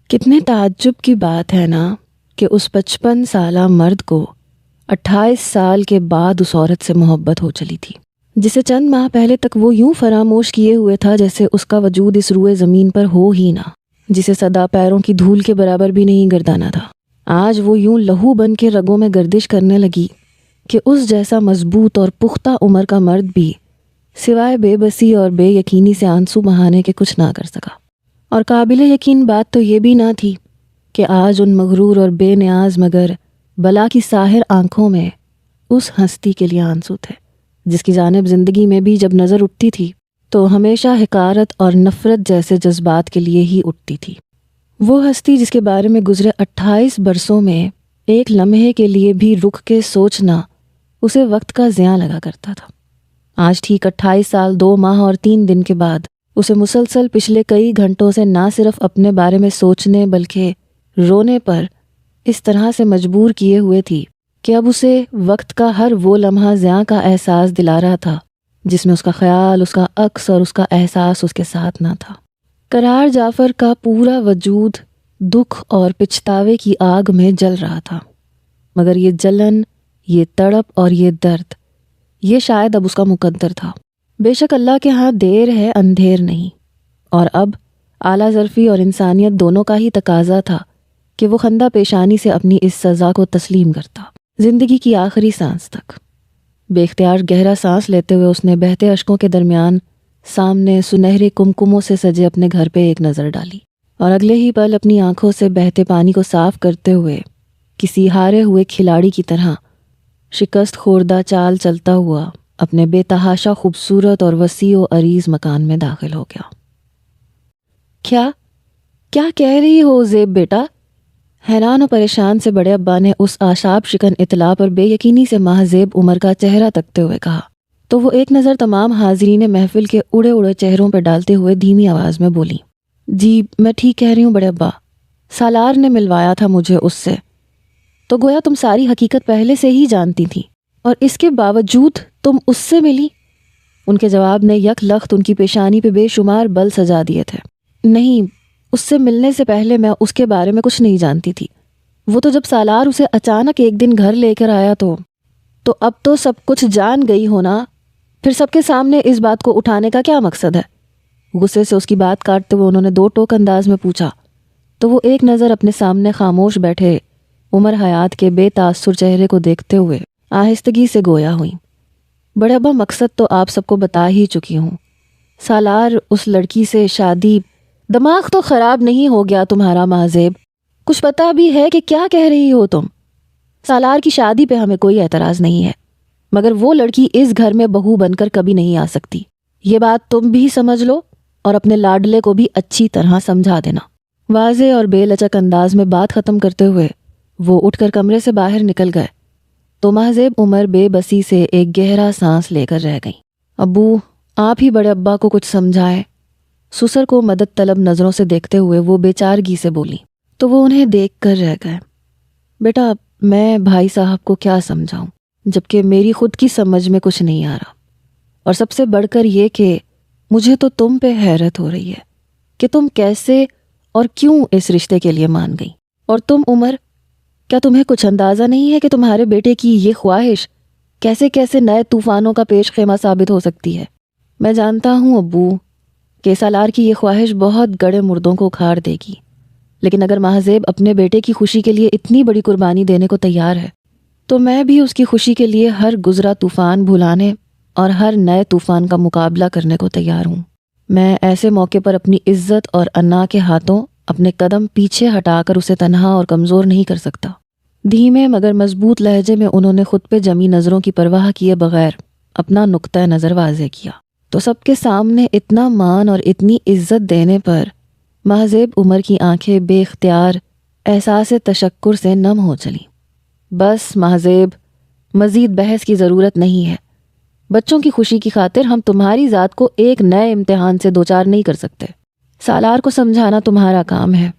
کتنے تعجب کی بات ہے نا کہ اس 55 سالہ مرد کو 28 سال کے بعد اس عورت سے محبت ہو چلی تھی، جسے چند ماہ پہلے تک وہ یوں فراموش کیے ہوئے تھا جیسے اس کا وجود اس روئے زمین پر ہو ہی نہ، جسے صدا پیروں کی دھول کے برابر بھی نہیں گردانا تھا۔ آج وہ یوں لہو بن کے رگوں میں گردش کرنے لگی کہ اس جیسا مضبوط اور پختہ عمر کا مرد بھی سوائے بے بسی اور بے یقینی سے آنسو بہانے کے کچھ نہ کر سکا۔ اور قابل یقین بات تو یہ بھی نہ تھی کہ آج ان مغرور اور بے نیاز مگر بلا کی ساحر آنکھوں میں اس ہستی کے لیے آنسو تھے جس کی جانب زندگی میں بھی جب نظر اٹھتی تھی تو ہمیشہ حقارت اور نفرت جیسے جذبات کے لیے ہی اٹھتی تھی۔ وہ ہستی جس کے بارے میں گزرے 28 برسوں میں ایک لمحے کے لیے بھی رک کے سوچنا اسے وقت کا زیاں لگا کرتا تھا، آج ٹھیک 28 سال 2 ماہ اور 3 دن کے بعد اسے مسلسل پچھلے کئی گھنٹوں سے نہ صرف اپنے بارے میں سوچنے بلکہ رونے پر اس طرح سے مجبور کیے ہوئے تھی کہ اب اسے وقت کا ہر وہ لمحہ زیاں کا احساس دلا رہا تھا جس میں اس کا خیال، اس کا عکس اور اس کا احساس اس کے ساتھ نہ تھا۔ قرار جعفر کا پورا وجود دکھ اور پچھتاوے کی آگ میں جل رہا تھا، مگر یہ جلن، یہ تڑپ اور یہ درد، یہ شاید اب اس کا مقدر تھا۔ بے شک اللہ کے ہاں دیر ہے اندھیر نہیں، اور اب اعلیٰ ظرفی اور انسانیت دونوں کا ہی تقاضا تھا کہ وہ خندہ پیشانی سے اپنی اس سزا کو تسلیم کرتا، زندگی کی آخری سانس تک۔ بے اختیار گہرا سانس لیتے ہوئے اس نے بہتے اشکوں کے درمیان سامنے سنہرے کمکموں سے سجے اپنے گھر پہ ایک نظر ڈالی، اور اگلے ہی پل اپنی آنکھوں سے بہتے پانی کو صاف کرتے ہوئے کسی ہارے ہوئے کھلاڑی کی طرح شکست خوردہ چال چلتا ہوا اپنے بے تحاشا خوبصورت اور وسیع و عریض مکان میں داخل ہو گیا۔ کیا کہہ رہی ہو زیب بیٹا؟ حیران و پریشان سے بڑے ابا نے اس آشاب شکن اطلاع پر بے یقینی سے ماہ زیب عمر کا چہرہ تکتے ہوئے کہا، تو وہ ایک نظر تمام حاضرین محفل کے اڑے اڑے چہروں پر ڈالتے ہوئے دھیمی آواز میں بولی، جی میں ٹھیک کہہ رہی ہوں بڑے ابا، سالار نے ملوایا تھا مجھے اس سے، تو گویا تم ساری حقیقت پہلے سے ہی جانتی تھی اور اس کے باوجود تم اس سے ملی؟ ان کے جواب نے یک لخت ان کی پیشانی پہ بے شمار بل سجا دیے تھے۔ نہیں، اس سے ملنے سے پہلے میں اس کے بارے میں کچھ نہیں جانتی تھی، وہ تو جب سالار اسے اچانک ایک دن گھر لے کر آیا تو اب تو سب کچھ جان گئی ہونا، پھر سب کے سامنے اس بات کو اٹھانے کا کیا مقصد ہے؟ غصے سے اس کی بات کاٹتے ہوئے انہوں نے 2 ٹوک انداز میں پوچھا، تو وہ ایک نظر اپنے سامنے خاموش بیٹھے عمر حیات کے بے تاثر چہرے کو دیکھتے ہوئے آہستگی سے گویا ہوئیں، بڑے ابا مقصد تو آپ سب کو بتا ہی چکی ہوں، سالار اس لڑکی سے شادی۔ دماغ تو خراب نہیں ہو گیا تمہارا مہذیب؟ کچھ پتا بھی ہے کہ کیا کہہ رہی ہو تم؟ سالار کی شادی پہ ہمیں کوئی اعتراض نہیں ہے، مگر وہ لڑکی اس گھر میں بہو بن کر کبھی نہیں آ سکتی، یہ بات تم بھی سمجھ لو اور اپنے لاڈلے کو بھی اچھی طرح سمجھا دینا۔ واضح اور بے لچک انداز میں بات ختم کرتے ہوئے وہ اٹھ کر کمرے سے باہر نکل گئے تو مہذیب عمر بے بسی سے ایک گہرا سانس لے کر رہ گئیں۔ ابو آپ ہی بڑے ابا کو کچھ سمجھائیں، سسر کو مدد طلب نظروں سے دیکھتے ہوئے وہ بے چارگی سے بولی، تو وہ انہیں دیکھ کر رہ گئے۔ بیٹا میں بھائی صاحب کو کیا سمجھاؤں جبکہ میری خود کی سمجھ میں کچھ نہیں آ رہا، اور سب سے بڑھ کر یہ کہ مجھے تو تم پہ حیرت ہو رہی ہے کہ تم کیسے اور کیوں اس رشتے کے لیے مان گئی، اور تم عمر کیا تمہیں کچھ اندازہ نہیں ہے کہ تمہارے بیٹے کی یہ خواہش کیسے کیسے نئے طوفانوں کا پیش خیمہ ثابت ہو سکتی ہے؟ میں جانتا ہوں ابو کہ سالار کی یہ خواہش بہت گڑے مردوں کو اکھاڑ دے گی، لیکن اگر مہذیب اپنے بیٹے کی خوشی کے لیے اتنی بڑی قربانی دینے کو تیار ہے تو میں بھی اس کی خوشی کے لیے ہر گزرا طوفان بھلانے اور ہر نئے طوفان کا مقابلہ کرنے کو تیار ہوں۔ میں ایسے موقع پر اپنی عزت اور انا کے ہاتھوں اپنے قدم پیچھے ہٹا کر اسے تنہا اور کمزور نہیں کر سکتا۔ دھیمے مگر مضبوط لہجے میں انہوں نے خود پہ جمی نظروں کی پرواہ کیے بغیر اپنا نقطہ نظر واضح کیا، تو سب کے سامنے اتنا مان اور اتنی عزت دینے پر مہذیب عمر کی آنکھیں بے اختیار احساس تشکر سے نم ہو چلیں۔ بس مہذیب، مزید بحث کی ضرورت نہیں ہے، بچوں کی خوشی کی خاطر ہم تمہاری ذات کو ایک نئے امتحان سے دوچار نہیں کر سکتے۔ سالار کو سمجھانا تمہارا کام ہے،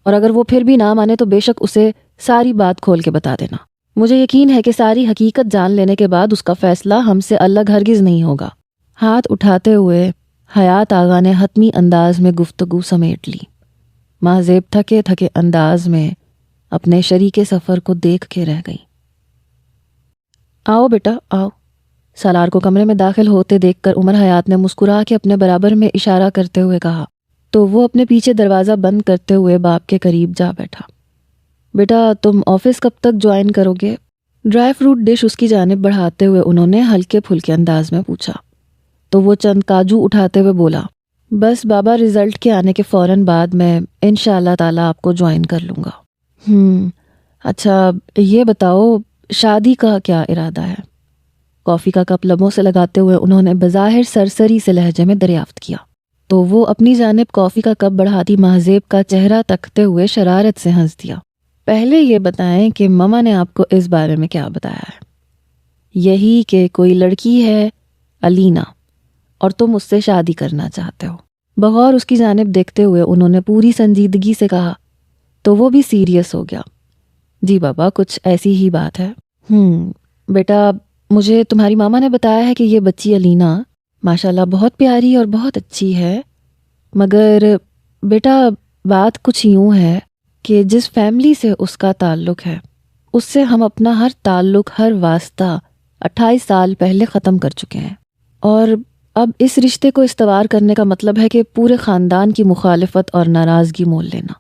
اور اگر وہ پھر بھی نہ مانے تو بے شک اسے ساری بات کھول کے بتا دینا۔ مجھے یقین ہے کہ ساری حقیقت جان لینے کے بعد اس کا فیصلہ ہم سے الگ ہرگز نہیں ہوگا۔ ہاتھ اٹھاتے ہوئے حیات آغا نے حتمی انداز میں گفتگو سمیٹ لی۔ ماہزیب تھکے تھکے انداز میں اپنے شریک سفر کو دیکھ کے رہ گئی۔ آؤ بیٹا آؤ۔ سالار کو کمرے میں داخل ہوتے دیکھ کر عمر حیات نے مسکرا کے اپنے برابر میں اشارہ کرتے ہوئے کہا، تو وہ اپنے پیچھے دروازہ بند کرتے ہوئے باپ کے قریب جا بیٹھا۔ بیٹا تم آفس کب تک جوائن کرو گے؟ ڈرائی فروٹ ڈش اس کی جانب بڑھاتے ہوئے انہوں نے ہلکے پھلکے انداز میں پوچھا، تو وہ چند کاجو اٹھاتے ہوئے بولا، بس بابا رزلٹ کے آنے کے فوراً بعد میں انشاءاللہ تعالیٰ آپ کو جوائن کر لوں گا۔ اچھا یہ بتاؤ شادی کا کیا ارادہ ہے؟ کافی کا کپ لبوں سے لگاتے ہوئے انہوں نے بظاہر سرسری سے لہجے میں دریافت کیا، تو وہ اپنی جانب کافی کا کپ بڑھاتی ماہزیب کا چہرہ تکتے ہوئے شرارت سے ہنس دیا۔ پہلے یہ بتائیں کہ ماما نے آپ کو اس بارے میں کیا بتایا ہے؟ یہی کہ کوئی لڑکی ہے علینا اور تم اس سے شادی کرنا چاہتے ہو۔ بغور اس کی جانب دیکھتے ہوئے انہوں نے پوری سنجیدگی سے کہا، تو وہ بھی سیریس ہو گیا۔ جی بابا کچھ ایسی ہی بات ہے۔ بیٹا مجھے تمہاری ماما نے بتایا ہے کہ یہ بچی علینا ماشاءاللہ بہت پیاری اور بہت اچھی ہے، مگر بیٹا بات کچھ یوں ہے کہ جس فیملی سے اس کا تعلق ہے اس سے ہم اپنا ہر تعلق ہر واسطہ 28 سال پہلے ختم کر چکے ہیں، اور اب اس رشتے کو استوار کرنے کا مطلب ہے کہ پورے خاندان کی مخالفت اور ناراضگی مول لینا،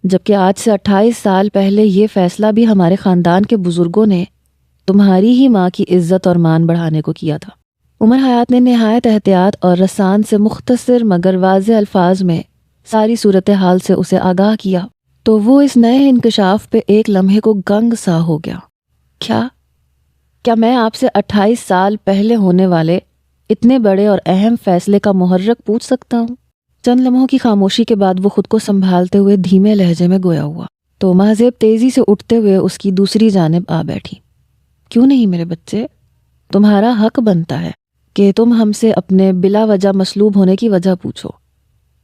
جبکہ آج سے 28 سال پہلے یہ فیصلہ بھی ہمارے خاندان کے بزرگوں نے تمہاری ہی ماں کی عزت اور مان بڑھانے کو کیا تھا۔ عمر حیات نے نہایت احتیاط اور رسان سے مختصر مگر واضح الفاظ میں ساری صورتحال سے اسے آگاہ کیا، تو وہ اس نئے انکشاف پہ ایک لمحے کو گنگ سا ہو گیا۔ کیا میں آپ سے 28 سال پہلے ہونے والے اتنے بڑے اور اہم فیصلے کا محرک پوچھ سکتا ہوں؟ چند لمحوں کی خاموشی کے بعد وہ خود کو سنبھالتے ہوئے دھیمے لہجے میں گویا ہوا، تو ماہزیب تیزی سے اٹھتے ہوئے اس کی دوسری جانب آ بیٹھی۔ کیوں نہیں میرے بچے، تمہارا حق بنتا ہے کہ تم ہم سے اپنے بلا وجہ مسلوب ہونے کی وجہ پوچھو۔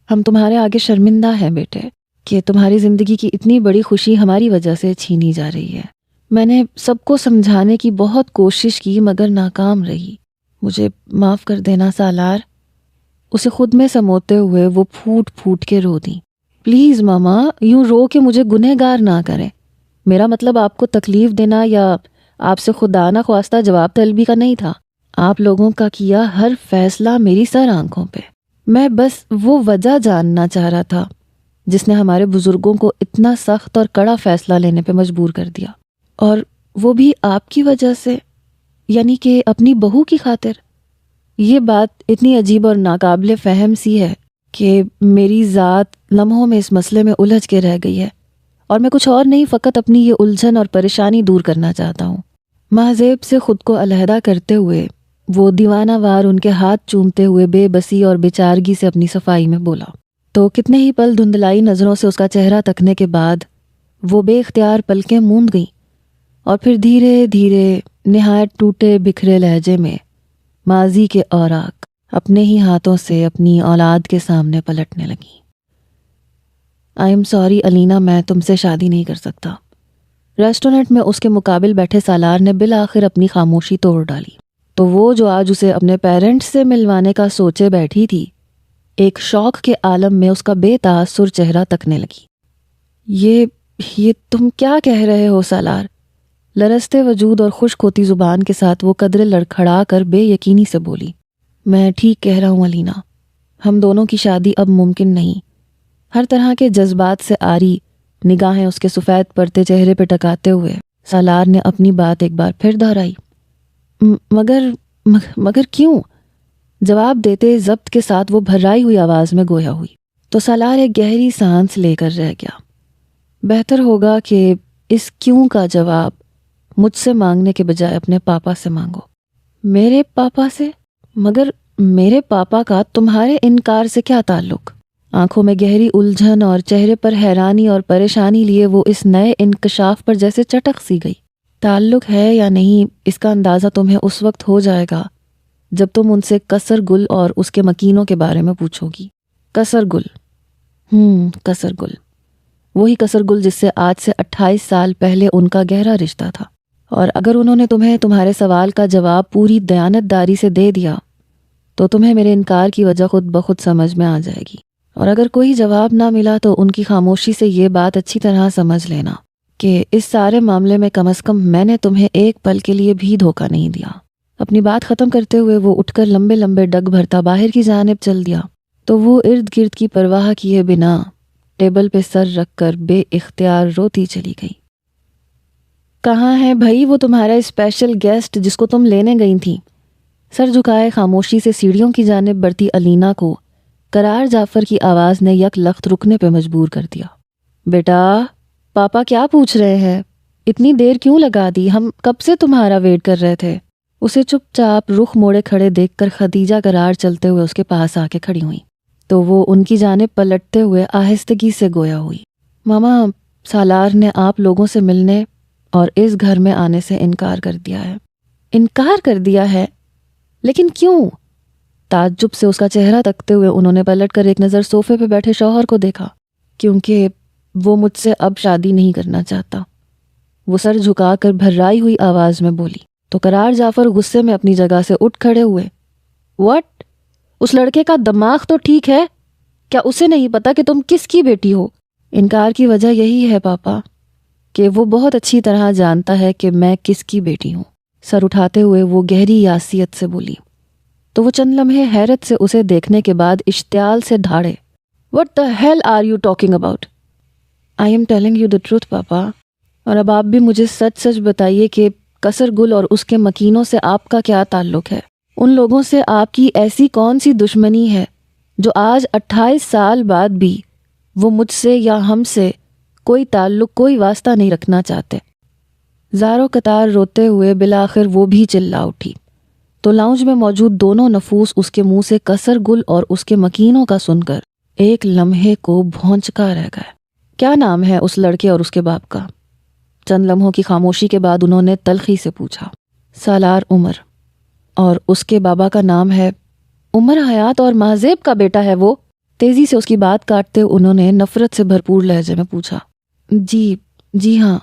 ہم تمہارے آگے شرمندہ ہیں بیٹے کہ تمہاری زندگی کی اتنی بڑی خوشی ہماری وجہ سے چھینی جا رہی ہے۔ میں نے سب کو سمجھانے کی بہت کوشش کی مگر ناکام رہی، مجھے معاف کر دینا سالار۔ اسے خود میں سموتے ہوئے وہ پھوٹ پھوٹ کے رو دی۔ پلیز ماما یوں رو کے مجھے گنہگار نہ کریں، میرا مطلب آپ کو تکلیف دینا یا آپ سے خدا نہ خواستہ جواب طلبی کا نہیں تھا۔ آپ لوگوں کا کیا ہر فیصلہ میری سر آنکھوں پہ، میں بس وہ وجہ جاننا چاہ رہا تھا جس نے ہمارے بزرگوں کو اتنا سخت اور کڑا فیصلہ لینے پہ مجبور کر دیا، اور وہ بھی آپ کی وجہ سے، یعنی کہ اپنی بہو کی خاطر۔ یہ بات اتنی عجیب اور ناقابل فہم سی ہے کہ میری ذات لمحوں میں اس مسئلے میں الجھ کے رہ گئی ہے، اور میں کچھ اور نہیں، فقط اپنی یہ الجھن اور پریشانی دور کرنا چاہتا ہوں۔ ماہزیب سے خود کو علیحدہ کرتے ہوئے وہ دیوانہ وار ان کے ہاتھ چومتے ہوئے بے بسی اور بیچارگی سے اپنی صفائی میں بولا، تو کتنے ہی پل دھندلائی نظروں سے اس کا چہرہ تکنے کے بعد وہ بے اختیار پلکیں موند گئیں، اور پھر دھیرے دھیرے نہایت ٹوٹے بکھرے لہجے میں ماضی کے اوراق اپنے ہی ہاتھوں سے اپنی اولاد کے سامنے پلٹنے لگیں۔ آئی ایم سوری علینا، میں تم سے شادی نہیں کر سکتا۔ ریسٹورنٹ میں اس کے مقابل بیٹھے سالار نے بالآخر اپنی خاموشی توڑ ڈالی، تو وہ جو آج اسے اپنے پیرنٹس سے ملوانے کا سوچے بیٹھی تھی، ایک شوق کے عالم میں اس کا بے تاثر چہرہ تکنے لگی۔ یہ تم کیا کہہ رہے ہو سالار؟ لرزتے وجود اور خشک ہوتی زبان کے ساتھ وہ قدرے لڑکھڑا کر بے یقینی سے بولی، میں ٹھیک کہہ رہا ہوں علینا، ہم دونوں کی شادی اب ممکن نہیں۔ ہر طرح کے جذبات سے آری نگاہیں اس کے سفید پڑتے چہرے پہ ٹکاتے ہوئے سالار نے اپنی بات ایک بار پھر دہرائی۔ مگر کیوں؟ جواب دیتے ضبط کے ساتھ وہ بھرائی ہوئی آواز میں گویا ہوئی، تو سالار ایک گہری سانس لے کر رہ گیا۔ بہتر ہوگا کہ اس کیوں کا جواب مجھ سے مانگنے کے بجائے اپنے پاپا سے مانگو۔ میرے پاپا سے؟ مگر میرے پاپا کا تمہارے انکار سے کیا تعلق؟ آنکھوں میں گہری الجھن اور چہرے پر حیرانی اور پریشانی لیے وہ اس نئے انکشاف پر جیسے چٹک سی گئی۔ تعلق ہے یا نہیں اس کا اندازہ تمہیں اس وقت ہو جائے گا جب تم ان سے قصر گل اور اس کے مکینوں کے بارے میں پوچھو گی۔ قصر گل، قصر گل، وہی قصر گل جس سے آج سے 28 سال پہلے ان کا گہرا رشتہ تھا، اور اگر انہوں نے تمہیں تمہارے سوال کا جواب پوری دیانت داری سے دے دیا تو تمہیں میرے انکار کی وجہ خود بخود سمجھ میں آ جائے گی، اور اگر کوئی جواب نہ ملا تو ان کی خاموشی سے یہ بات اچھی طرح سمجھ لینا کہ اس سارے معاملے میں کم از کم میں نے تمہیں ایک پل کے لیے بھی دھوکہ نہیں دیا۔ اپنی بات ختم کرتے ہوئے وہ اٹھ کر لمبے لمبے ڈگ بھرتا باہر کی جانب چل دیا تو وہ ارد گرد کی پرواہ کیے بنا ٹیبل پہ سر رکھ کر بے اختیار روتی چلی گئی۔ کہاں ہے بھائی وہ تمہارا اسپیشل گیسٹ جس کو تم لینے گئی تھی؟ سر جھکائے خاموشی سے سیڑھیوں کی جانب بڑھتی علینا کو قرار جعفر کی آواز نے یک لخت رکنے پہ مجبور کر دیا۔ بیٹا، پاپا کیا پوچھ رہے ہیں؟ اتنی دیر کیوں لگا دی؟ ہم کب سے تمہارا ویٹ کر رہے تھے۔ اسے چپ چاپ رخ موڑے کھڑے دیکھ کر خدیجہ قرار چلتے ہوئے اس کے پاس آ کے کھڑی ہوئی تو وہ ان کی جانب پلٹتے ہوئے آہستگی سے گویا ہوئی۔ ماما، سالار نے آپ لوگوں سے ملنے اور اس گھر میں آنے سے انکار کر دیا ہے۔ انکار کر دیا ہے؟ لیکن کیوں؟ تعجب سے اس کا چہرہ تکتے ہوئے انہوں نے پلٹ کر ایک نظر صوفے پہ بیٹھے شوہر کو دیکھا۔ کیونکہ وہ مجھ سے اب شادی نہیں کرنا چاہتا، وہ سر جھکا کر بھررائی ہوئی آواز میں بولی تو قرار جعفر غصے میں اپنی جگہ سے اٹھ کھڑے ہوئے۔ واٹ؟ اس لڑکے کا دماغ تو ٹھیک ہے کیا؟ اسے نہیں پتا کہ تم کس کی بیٹی ہو؟ انکار کی وجہ یہی ہے پاپا کہ وہ بہت اچھی طرح جانتا ہے کہ میں کس کی بیٹی ہوں۔ سر اٹھاتے ہوئے وہ گہری یاسیت سے بولی تو وہ چند لمحے حیرت سے اسے دیکھنے کے بعد اشتعال سے دھاڑے۔ What the hell are you talking about? I am telling you the truth پاپا، اور اب آپ بھی مجھے سچ سچ بتائیے کہ کثر گل اور اس کے مکینوں سے آپ کا کیا تعلق ہے؟ ان لوگوں سے آپ کی ایسی کون سی دشمنی ہے جو آج 28 سال بعد بھی وہ مجھ سے یا ہم سے کوئی تعلق، کوئی واسطہ نہیں رکھنا چاہتے؟ زارو قطار روتے ہوئے بالآخر وہ بھی چلا اٹھی تو لاؤنج میں موجود دونوں نفوس اس کے منہ سے کثر گل اور اس کے مکینوں کا سن کر ایک لمحے کو بھونچکا رہ گئے۔ کیا نام ہے اس لڑکے اور اس کے باپ کا؟ چند لمحوں کی خاموشی کے بعد انہوں نے تلخی سے پوچھا۔ سالار عمر، اور اس کے بابا کا نام ہے عمر حیات اور مہذیب کا بیٹا ہے وہ؟ تیزی سے اس کی بات کاٹتے انہوں نے نفرت سے بھرپور لہجے میں پوچھا۔ جی ہاں۔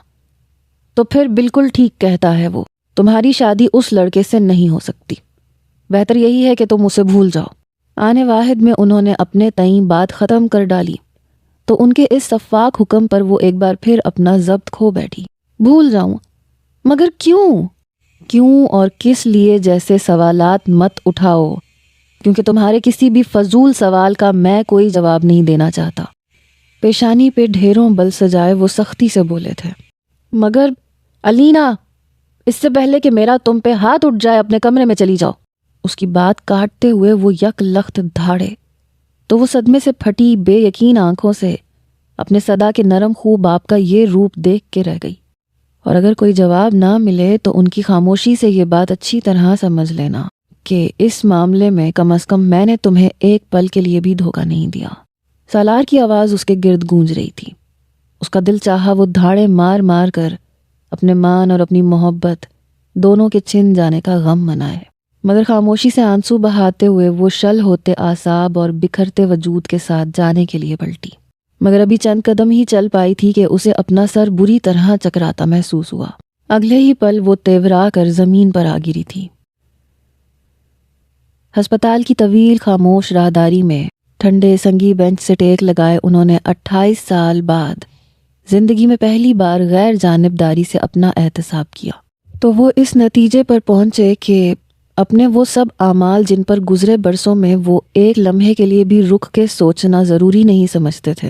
تو پھر بالکل ٹھیک کہتا ہے وہ، تمہاری شادی اس لڑکے سے نہیں ہو سکتی، بہتر یہی ہے کہ تم اسے بھول جاؤ۔ آنے واحد میں انہوں نے اپنے تئیں بات ختم کر ڈالی تو ان کے اس شفاق حکم پر وہ ایک بار پھر اپنا ضبط کھو بیٹھی۔ بھول جاؤں؟ مگر کیوں اور کس لیے جیسے سوالات مت اٹھاؤ، کیونکہ تمہارے کسی بھی فضول سوال کا میں کوئی جواب نہیں دینا چاہتا۔ پیشانی پہ ڈھیروں بل سجائے وہ سختی سے بولے تھے۔ مگر علینا، اس سے پہلے کہ میرا تم پہ ہاتھ اٹھ جائے اپنے کمرے میں چلی جاؤ۔ اس کی بات کاٹتے ہوئے وہ یک لخت دھاڑے تو وہ صدمے سے پھٹی بے یقین آنکھوں سے اپنے صدا کے نرم خوب باپ کا یہ روپ دیکھ کے رہ گئی۔ اور اگر کوئی جواب نہ ملے تو ان کی خاموشی سے یہ بات اچھی طرح سمجھ لینا کہ اس معاملے میں کم از کم میں نے تمہیں ایک پل کے لیے بھی دھوکہ نہیں دیا۔ سالار کی آواز اس کے گرد گونج رہی تھی۔ اس کا دل چاہا وہ دھاڑے مار مار کر اپنے مان اور اپنی محبت دونوں کے چھن جانے کا غم منائے، مگر خاموشی سے آنسو بہاتے ہوئے وہ شل ہوتے اعصاب اور بکھرتے وجود کے ساتھ جانے کے لیے پلٹی، مگر ابھی چند قدم ہی چل پائی تھی کہ اسے اپنا سر بری طرح چکراتا محسوس ہوا۔ اگلے ہی پل وہ تیورا کر زمین پر آ گری تھی۔ ہسپتال کی طویل خاموش راہداری میں ٹھنڈے سنگی بینچ سے ٹیک لگائے انہوں نے 28 سال بعد زندگی میں پہلی بار غیر جانبداری سے اپنا احتساب کیا تو وہ اس نتیجے پر پہنچے کہ اپنے وہ سب اعمال جن پر گزرے برسوں میں وہ ایک لمحے کے لیے بھی رک کے سوچنا ضروری نہیں سمجھتے تھے،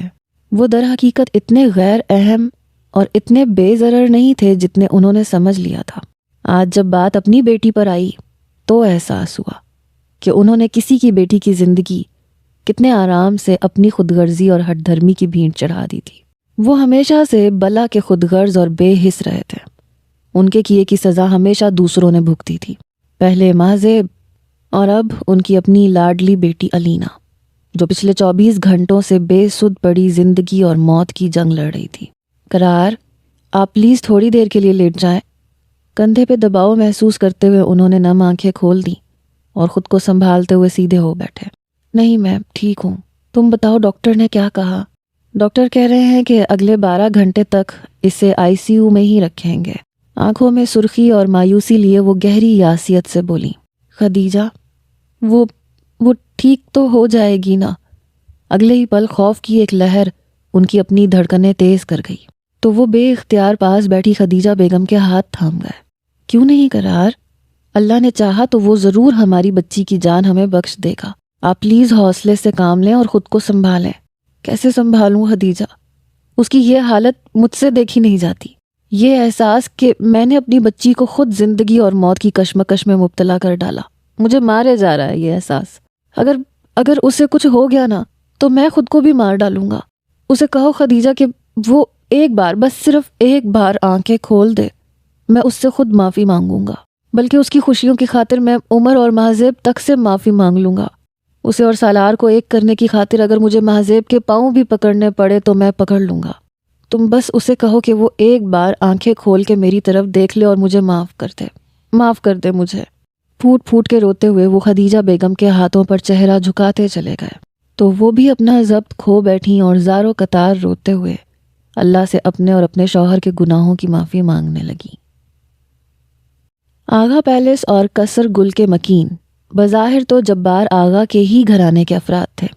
وہ در حقیقت اتنے غیر اہم اور اتنے بے ضرر نہیں تھے جتنے انہوں نے سمجھ لیا تھا۔ آج جب بات اپنی بیٹی پر آئی تو احساس ہوا کہ انہوں نے کسی کی بیٹی کی زندگی کتنے آرام سے اپنی خود غرضی اور ہٹ دھرمی کی بھینٹ چڑھا دی تھی۔ وہ ہمیشہ سے بلا کے خود غرض اور بے حس رہے تھے، ان کے کیے کی سزا ہمیشہ دوسروں نے بھگتی تھی، پہلے مہذیب اور اب ان کی اپنی لاڈلی بیٹی علینا، جو پچھلے 24 گھنٹوں سے بے سدھ پڑی زندگی اور موت کی جنگ لڑ رہی تھی۔ قرار، آپ پلیز تھوڑی دیر کے لیے لیٹ جائیں۔ کندھے پہ دباؤ محسوس کرتے ہوئے انہوں نے نم آنکھیں کھول دیں اور خود کو سنبھالتے ہوئے سیدھے ہو بیٹھے۔ نہیں، میں ٹھیک ہوں، تم بتاؤ ڈاکٹر نے کیا کہا؟ ڈاکٹر کہہ رہے ہیں کہ اگلے 12 گھنٹے تک اسے ICU میں ہی رکھیں گے۔ آنکھوں میں سرخی اور مایوسی لیے وہ گہری یاسیت سے بولی۔ خدیجہ، وہ ٹھیک تو ہو جائے گی نا؟ اگلے ہی پل خوف کی ایک لہر ان کی اپنی دھڑکنیں تیز کر گئی تو وہ بے اختیار پاس بیٹھی خدیجہ بیگم کے ہاتھ تھام گئے۔ کیوں نہیں قرار؟ اللہ نے چاہا تو وہ ضرور ہماری بچی کی جان ہمیں بخش دے گا۔ آپ پلیز حوصلے سے کام لیں اور خود کو سنبھالیں۔ کیسے سنبھالوں خدیجہ؟ اس کی یہ حالت مجھ سے دیکھی نہیں جاتی۔ یہ احساس کہ میں نے اپنی بچی کو خود زندگی اور موت کی کشمکش میں مبتلا کر ڈالا، مجھے مارے جا رہا ہے یہ احساس۔ اگر اسے کچھ ہو گیا نا تو میں خود کو بھی مار ڈالوں گا۔ اسے کہو خدیجہ کہ وہ ایک بار، بس صرف ایک بار آنکھیں کھول دے، میں اس سے خود معافی مانگوں گا، بلکہ اس کی خوشیوں کی خاطر میں عمر اور مہذیب تک سے معافی مانگ لوں گا۔ اسے اور سالار کو ایک کرنے کی خاطر اگر مجھے مہذیب کے پاؤں بھی پکڑنے پڑے تو میں پکڑ لوں گا۔ تم بس اسے کہو کہ وہ ایک بار آنکھیں کھول کے میری طرف دیکھ لے اور مجھے معاف کر دے مجھے۔ پھوٹ پھوٹ کے روتے ہوئے وہ خدیجہ بیگم کے ہاتھوں پر چہرہ جھکاتے چلے گئے تو وہ بھی اپنا ضبط کھو بیٹھیں اور زارو قطار روتے ہوئے اللہ سے اپنے اور اپنے شوہر کے گناہوں کی معافی مانگنے لگی۔ آغا پیلس اور قصر گل کے مکین بظاہر تو جبار آغا کے ہی گھرانے کے افراد تھے،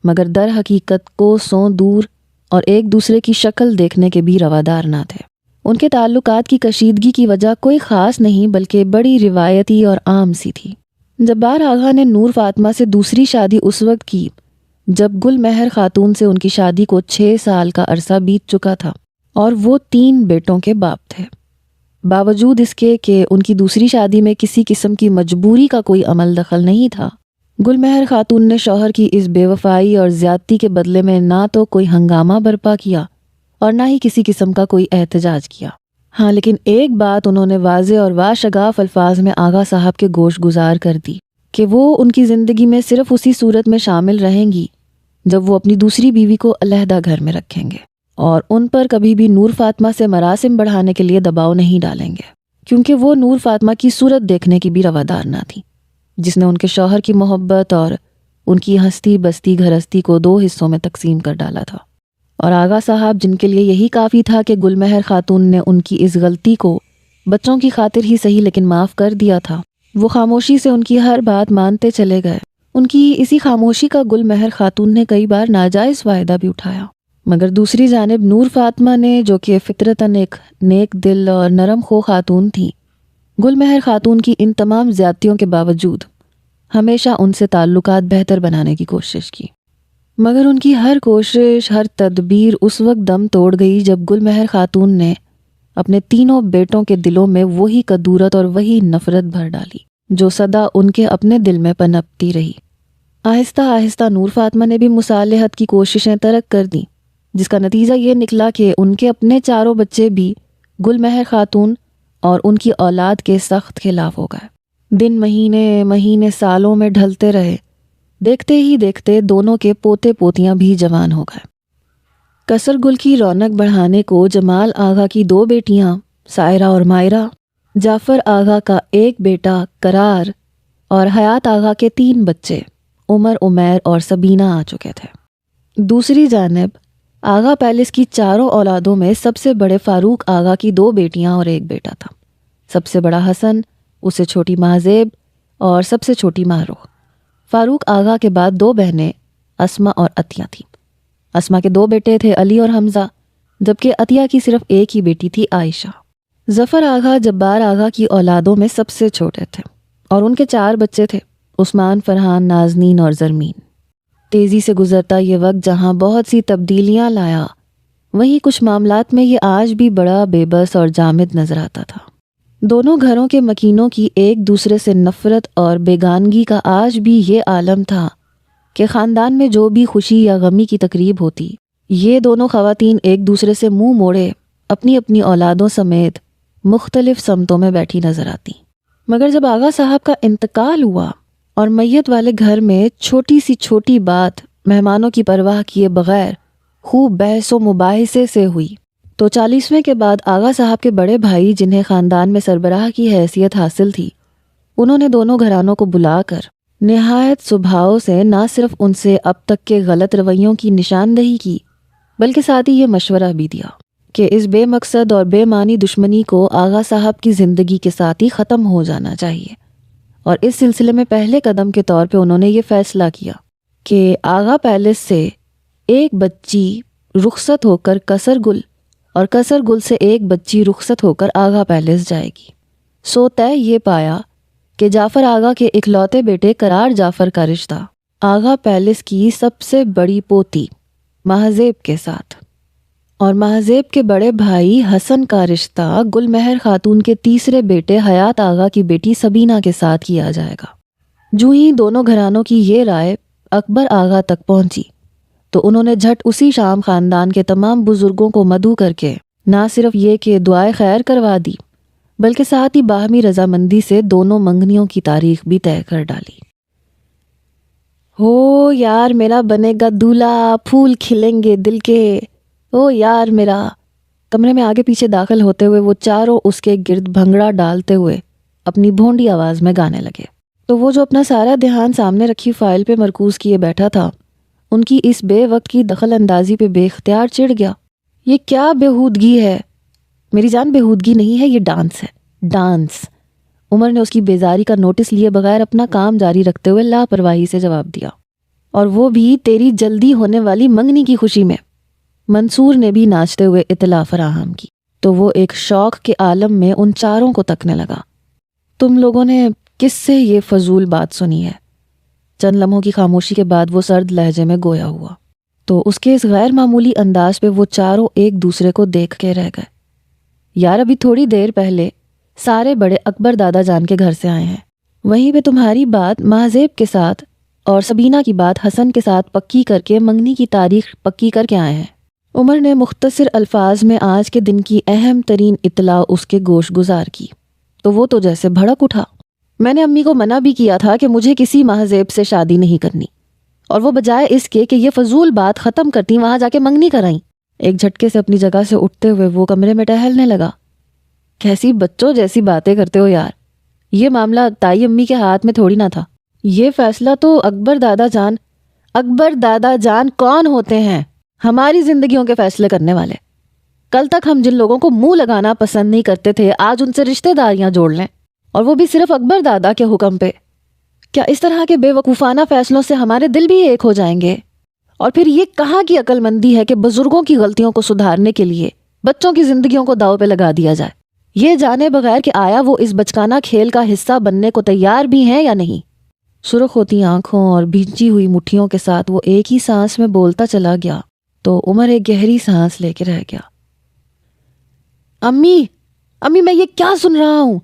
مگر در حقیقت کوسوں دور اور ایک دوسرے کی شکل دیکھنے کے بھی روادار نہ تھے۔ ان کے تعلقات کی کشیدگی کی وجہ کوئی خاص نہیں بلکہ بڑی روایتی اور عام سی تھی۔ جبار آغا نے نور فاطمہ سے دوسری شادی اس وقت کی جب گل مہر خاتون سے ان کی شادی کو 6 سال کا عرصہ بیت چکا تھا اور وہ 3 بیٹوں کے باپ تھے۔ باوجود اس کے کہ ان کی دوسری شادی میں کسی قسم کی مجبوری کا کوئی عمل دخل نہیں تھا، گل مہر خاتون نے شوہر کی اس بے وفائی اور زیادتی کے بدلے میں نہ تو کوئی ہنگامہ برپا کیا اور نہ ہی کسی قسم کا کوئی احتجاج کیا۔ ہاں، لیکن ایک بات انہوں نے واضح اور واشگاف الفاظ میں آغا صاحب کے گوش گزار کر دی کہ وہ ان کی زندگی میں صرف اسی صورت میں شامل رہیں گی جب وہ اپنی دوسری بیوی کو علیحدہ گھر میں رکھیں گے، اور ان پر کبھی بھی نور فاطمہ سے مراسم بڑھانے کے لیے دباؤ نہیں ڈالیں گے، کیونکہ وہ نور فاطمہ کی صورت دیکھنے کی بھی روادار نہ تھی، جس نے ان کے شوہر کی محبت اور ان کی ہستی بستی گھرستی کو 2 حصوں میں تقسیم کر ڈالا تھا۔ اور آغا صاحب، جن کے لیے یہی کافی تھا کہ گل مہر خاتون نے ان کی اس غلطی کو بچوں کی خاطر ہی صحیح لیکن معاف کر دیا تھا، وہ خاموشی سے ان کی ہر بات مانتے چلے گئے۔ ان کی اسی خاموشی کا گل مہر خاتون نے کئی بار ناجائز فائدہ بھی اٹھایا، مگر دوسری جانب نور فاطمہ نے، جو کہ فطرتاً ایک نیک دل اور نرم خو خاتون تھی، گل مہر خاتون کی ان تمام زیادتیوں کے باوجود ہمیشہ ان سے تعلقات بہتر بنانے کی کوشش کی۔ مگر ان کی ہر کوشش، ہر تدبیر اس وقت دم توڑ گئی جب گل مہر خاتون نے اپنے 3 بیٹوں کے دلوں میں وہی کدورت اور وہی نفرت بھر ڈالی جو سدا ان کے اپنے دل میں پنپتی رہی۔ آہستہ آہستہ نور فاطمہ نے بھی مصالحت کی کوششیں ترک کر دیں، جس کا نتیجہ یہ نکلا کہ ان کے اپنے 4 بچے بھی گل مہر خاتون اور ان کی اولاد کے سخت خلاف ہو گئے۔ دن مہینے سالوں میں ڈھلتے رہے، دیکھتے ہی دیکھتے دونوں کے پوتے پوتیاں بھی جوان ہو گئے۔ قصر گل کی رونق بڑھانے کو جمال آغا کی 2 بیٹیاں سائرہ اور مائرہ، جعفر آغا کا 1 بیٹا قرار اور حیات آغا کے 3 بچے عمر، عمیر اور سبینہ آ چکے تھے۔ دوسری جانب آغا پیلس کی 4 اولادوں میں سب سے بڑے فاروق آغا کی 2 بیٹیاں اور 1 بیٹا تھا۔ سب سے بڑا حسن، اس سے چھوٹی مہذیب اور سب سے چھوٹی ماہرخ۔ فاروق آغا کے بعد 2 بہنیں اسما اور عطیہ تھیں۔ اسما کے 2 بیٹے تھے علی اور حمزہ، جبکہ عطیہ کی صرف 1 ہی بیٹی تھی عائشہ۔ ظفر آغا جبار آغا کی اولادوں میں سب سے چھوٹے تھے اور ان کے 4 بچے تھے، عثمان، فرحان، نازنین اور زرمین۔ تیزی سے گزرتا یہ وقت جہاں بہت سی تبدیلیاں لایا، وہیں کچھ معاملات میں یہ آج بھی بڑا بے بس اور جامد نظر آتا تھا۔ دونوں گھروں کے مکینوں کی ایک دوسرے سے نفرت اور بیگانگی کا آج بھی یہ عالم تھا کہ خاندان میں جو بھی خوشی یا غمی کی تقریب ہوتی، یہ دونوں خواتین ایک دوسرے سے منہ موڑے اپنی اپنی اولادوں سمیت مختلف سمتوں میں بیٹھی نظر آتی۔ مگر جب آغا صاحب کا انتقال ہوا اور میت والے گھر میں چھوٹی سی چھوٹی بات مہمانوں کی پرواہ کیے بغیر خوب بحث و مباحثے سے ہوئی، تو 40ویں کے بعد آغا صاحب کے بڑے بھائی، جنہیں خاندان میں سربراہ کی حیثیت حاصل تھی، انہوں نے دونوں گھرانوں کو بلا کر نہایت سبھاؤ سے نہ صرف ان سے اب تک کے غلط رویوں کی نشاندہی کی، بلکہ ساتھ ہی یہ مشورہ بھی دیا کہ اس بے مقصد اور بے معنی دشمنی کو آغا صاحب کی زندگی کے ساتھ ہی ختم ہو جانا چاہیے۔ اور اس سلسلے میں پہلے قدم کے طور پہ انہوں نے یہ فیصلہ کیا کہ آغا پیلس سے ایک بچی رخصت ہو کر کثر گل اور کثر گل سے ایک بچی رخصت ہو کر آغا پیلس جائے گی۔ سو طے یہ پایا کہ جعفر آغا کے اکلوتے بیٹے قرار جعفر کا رشتہ آغا پیلس کی سب سے بڑی پوتی مہذیب کے ساتھ، اور مہذیب کے بڑے بھائی حسن کا رشتہ گل مہر خاتون کے تیسرے بیٹے حیات آغا کی بیٹی سبینہ کے ساتھ کیا جائے گا۔ جو ہی دونوں گھرانوں کی یہ رائے اکبر آغا تک پہنچی تو انہوں نے جھٹ اسی شام خاندان کے تمام بزرگوں کو مدعو کر کے نہ صرف یہ کہ دعائے خیر کروا دی بلکہ ساتھ ہی باہمی رضامندی سے دونوں منگنیوں کی تاریخ بھی طے کر ڈالی۔ ہو یار میرا بنے گا دولہا، پھول کھلیں گے دل کے، او یار میرا۔ کمرے میں آگے پیچھے داخل ہوتے ہوئے وہ چاروں اس کے گرد بھنگڑا ڈالتے ہوئے اپنی بھونڈی آواز میں گانے لگے۔ تو وہ جو اپنا سارا دھیان سامنے رکھی فائل پہ مرکوز کیے بیٹھا تھا، ان کی اس بے وقت کی دخل اندازی پہ بے اختیار چڑ گیا۔ یہ کیا بےہودگی ہے؟ میری جان بےہودگی نہیں ہے، یہ ڈانس ہے، ڈانس۔ عمر نے اس کی بیزاری کا نوٹس لیے بغیر اپنا کام جاری رکھتے ہوئے لاپرواہی سے جواب دیا، اور وہ بھی تیری جلدی ہونے والی منگنی کی خوشی میں۔ منصور نے بھی ناچتے ہوئے اطلاع فراہم کی تو وہ ایک شوق کے عالم میں ان چاروں کو تکنے لگا۔ تم لوگوں نے کس سے یہ فضول بات سنی ہے؟ چند لمحوں کی خاموشی کے بعد وہ سرد لہجے میں گویا ہوا تو اس کے اس غیر معمولی انداز پہ وہ چاروں ایک دوسرے کو دیکھ کے رہ گئے۔ یار ابھی تھوڑی دیر پہلے سارے بڑے اکبر دادا جان کے گھر سے آئے ہیں، وہیں پہ تمہاری بات مہذیب کے ساتھ اور سبینہ کی بات حسن کے ساتھ پکی کر کے منگنی کی تاریخ پکی کر کے آئے ہیں۔ عمر نے مختصر الفاظ میں آج کے دن کی اہم ترین اطلاع اس کے گوش گزار کی تو وہ تو جیسے بھڑک اٹھا۔ میں نے امی کو منع بھی کیا تھا کہ مجھے کسی مہذیب سے شادی نہیں کرنی، اور وہ بجائے اس کے کہ یہ فضول بات ختم کرتی وہاں جا کے منگنی کرائیں۔ ایک جھٹکے سے اپنی جگہ سے اٹھتے ہوئے وہ کمرے میں ٹہلنے لگا۔ کیسی بچوں جیسی باتیں کرتے ہو یار، یہ معاملہ تائی امی کے ہاتھ میں تھوڑی نہ تھا۔ یہ فیصلہ تو اکبر دادا جان کون ہوتے ہیں؟ ہماری زندگیوں کے فیصلے کرنے والے۔ کل تک ہم جن لوگوں کو منہ لگانا پسند نہیں کرتے تھے آج ان سے رشتہ داریاں جوڑ لیں، اور وہ بھی صرف اکبر دادا کے حکم پہ۔ کیا اس طرح کے بے وقوفانہ فیصلوں سے ہمارے دل بھی ایک ہو جائیں گے؟ اور پھر یہ کہاں کی عقل مندی ہے کہ بزرگوں کی غلطیوں کو سدھارنے کے لیے بچوں کی زندگیوں کو داؤ پہ لگا دیا جائے، یہ جانے بغیر کہ آیا وہ اس بچکانہ کھیل کا حصہ بننے کو تیار بھی ہیں یا نہیں۔ سرخ ہوتی آنکھوں اور بھیجی ہوئی مٹھیوں کے ساتھ وہ ایک ہی سانس میں بولتا چلا گیا تو عمر ایک گہری سانس لے کے رہ گیا۔ امی میں یہ کیا سن رہا ہوں؟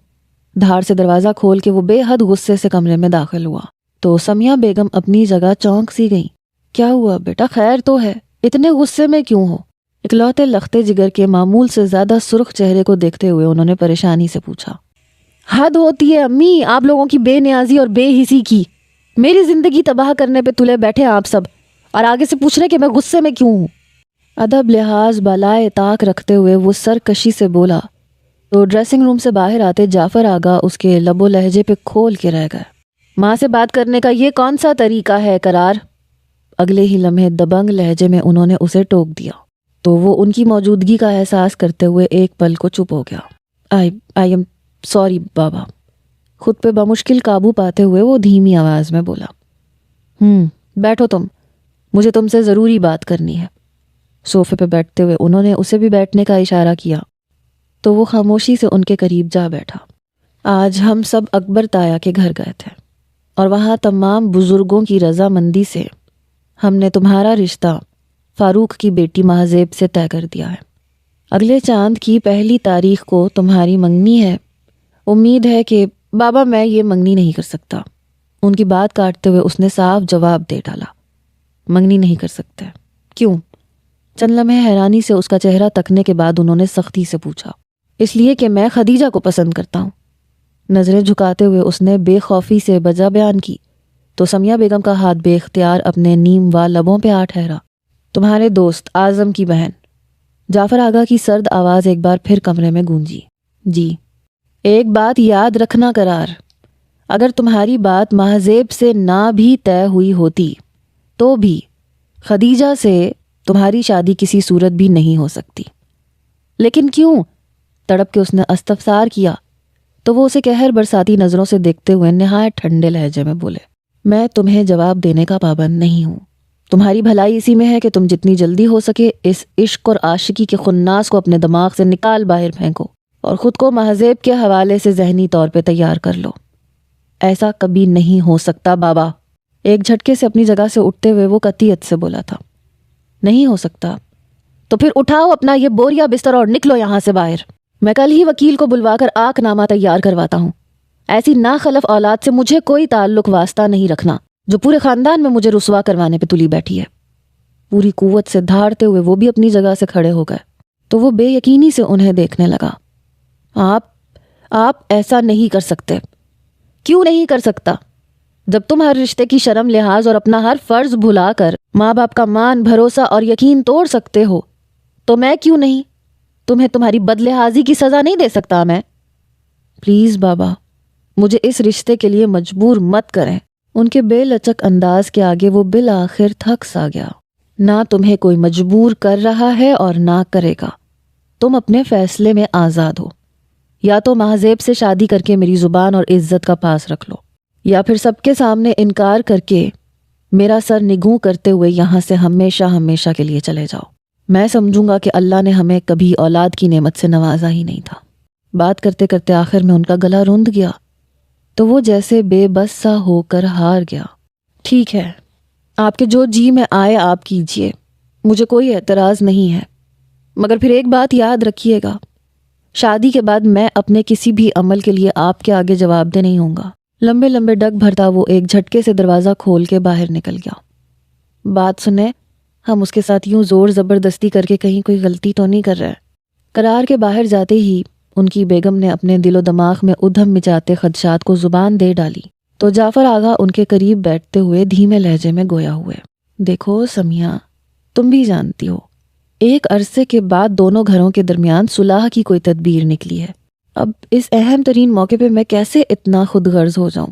دھاڑ سے دروازہ کھول کے وہ بے حد غصے سے کمرے میں داخل ہوا تو سمیہ بیگم اپنی جگہ چونک سی گئی۔ کیا ہوا بیٹا، خیر تو ہے؟ اتنے غصے میں کیوں ہو؟ اکلوتے لختے جگر کے معمول سے زیادہ سرخ چہرے کو دیکھتے ہوئے انہوں نے پریشانی سے پوچھا۔ حد ہوتی ہے امی آپ لوگوں کی بے نیازی اور بے حسی کی۔ میری زندگی تباہ کرنے پہ تلے بیٹھے آپ سب، اور آگے سے پوچھ رہے کہ میں غصے میں کیوں ہوں۔ ادب لحاظ بالائے طاق رکھتے ہوئے وہ سرکشی سے بولا تو ڈریسنگ روم سے باہر آتے جعفر آغا اس کے لب و لہجے پہ کھول کے رہ گئے۔ ماں سے بات کرنے کا یہ کون سا طریقہ ہے قرار؟ اگلے ہی لمحے دبنگ لہجے میں انہوں نے اسے ٹوک دیا تو وہ ان کی موجودگی کا احساس کرتے ہوئے ایک پل کو چپ ہو گیا۔ آئی ایم سوری بابا۔ خود پہ بمشکل قابو پاتے ہوئے وہ دھیمی آواز میں بولا۔ بیٹھو تم، مجھے تم سے ضروری بات کرنی ہے۔ صوفے پہ بیٹھتے ہوئے انہوں نے اسے بھی بیٹھنے کا اشارہ کیا تو وہ خاموشی سے ان کے قریب جا بیٹھا۔ آج ہم سب اکبر تایا کے گھر گئے تھے اور وہاں تمام بزرگوں کی رضامندی سے ہم نے تمہارا رشتہ فاروق کی بیٹی مہذیب سے طے کر دیا ہے۔ اگلے چاند کی پہلی تاریخ کو تمہاری منگنی ہے۔ امید ہے کہ بابا میں یہ منگنی نہیں کر سکتا۔ ان کی بات کاٹتے ہوئے اس نے صاف جواب دے ڈالا۔ منگنی نہیں کر سکتے؟ کیوں؟ چند لمحے حیرانی سے اس کا چہرہ تکنے کے بعد انہوں نے سختی سے پوچھا۔ اس لیے کہ میں خدیجہ کو پسند کرتا ہوں۔ نظریں جھکاتے ہوئے اس نے بے خوفی سے وجہ بیان کی تو سمیہ بیگم کا ہاتھ بے اختیار اپنے نیم و لبوں پہ آ ٹھہرا۔ تمہارے دوست اعظم کی بہن۔ جعفر آغا کی سرد آواز ایک بار پھر کمرے میں گونجی۔ جی۔ ایک بات یاد رکھنا قرار، اگر تمہاری بات مہذیب سے نہ بھی طے ہوئی ہوتی تو بھی خدیجہ سے تمہاری شادی کسی صورت بھی نہیں ہو سکتی۔ لیکن کیوں؟ تڑپ کے اس نے استفسار کیا تو وہ اسے قہر برساتی نظروں سے دیکھتے ہوئے نہایت ٹھنڈے لہجے میں بولے۔ میں تمہیں جواب دینے کا پابند نہیں ہوں۔ تمہاری بھلائی اسی میں ہے کہ تم جتنی جلدی ہو سکے اس عشق اور عاشقی کے خناس کو اپنے دماغ سے نکال باہر پھینکو اور خود کو مہذیب کے حوالے سے ذہنی طور پہ تیار کر لو۔ ایسا کبھی نہیں ہو سکتا بابا، ایک جھٹکے سے اپنی جگہ سے اٹھتے ہوئے وہ قطعیت سے بولا تھا۔ نہیں ہو سکتا؟ تو پھر اٹھاؤ اپنا یہ بوریا بستر اور نکلو یہاں سے باہر۔ میں کل ہی وکیل کو بلوا کر آنکھ نامہ تیار کرواتا ہوں۔ ایسی ناخلف اولاد سے مجھے کوئی تعلق واسطہ نہیں رکھنا جو پورے خاندان میں مجھے رسوا کروانے پہ تلی بیٹھی ہے۔ پوری قوت سے دھاڑتے ہوئے وہ بھی اپنی جگہ سے کھڑے ہو گئے تو وہ بے یقینی سے انہیں دیکھنے لگا۔ آپ ایسا نہیں کر سکتے۔ کیوں نہیں کر سکتا؟ جب تم ہر رشتے کی شرم لحاظ اور اپنا ہر فرض بھلا کر ماں باپ کا مان، بھروسہ اور یقین توڑ سکتے ہو تو میں کیوں نہیں؟ تمہیں تمہاری بدلحاظی کی سزا نہیں دے سکتا میں؟ پلیز بابا، مجھے اس رشتے کے لیے مجبور مت کریں۔ ان کے بے لچک انداز کے آگے وہ بالآخر تھک سا گیا۔ نہ تمہیں کوئی مجبور کر رہا ہے اور نہ کرے گا۔ تم اپنے فیصلے میں آزاد ہو۔ یا تو مہذیب سے شادی کر کے میری زبان اور عزت کا پاس رکھ لو، یا پھر سب کے سامنے انکار کر کے میرا سر نگوں کرتے ہوئے یہاں سے ہمیشہ ہمیشہ کے لیے چلے جاؤ۔ میں سمجھوں گا کہ اللہ نے ہمیں کبھی اولاد کی نعمت سے نوازا ہی نہیں تھا۔ بات کرتے کرتے آخر میں ان کا گلا روند گیا تو وہ جیسے بے بس سا ہو کر ہار گیا۔ ٹھیک ہے، آپ کے جو جی میں آئے آپ کیجئے، مجھے کوئی اعتراض نہیں ہے، مگر پھر ایک بات یاد رکھیے گا، شادی کے بعد میں اپنے کسی بھی عمل کے لیے آپ کے آگے جواب دہ نہیں ہوں گا۔ لمبے لمبے ڈگ بھرتا وہ ایک جھٹکے سے دروازہ کھول کے باہر نکل گیا۔ بات سنیں، ہم اس کے ساتھ یوں زور زبردستی کر کے کہیں کوئی غلطی تو نہیں کر رہے۔ قرار کے باہر جاتے ہی ان کی بیگم نے اپنے دل و دماغ میں ادھم مچاتے خدشات کو زبان دے ڈالی تو جعفر آغا ان کے قریب بیٹھتے ہوئے دھیمے لہجے میں گویا ہوئے۔ دیکھو سمیہ، تم بھی جانتی ہو ایک عرصے کے بعد دونوں گھروں کے درمیان صلح کی کوئی تدبیر نکلی ہے۔ اب اس اہم ترین موقع پہ میں کیسے اتنا خود غرض ہو جاؤں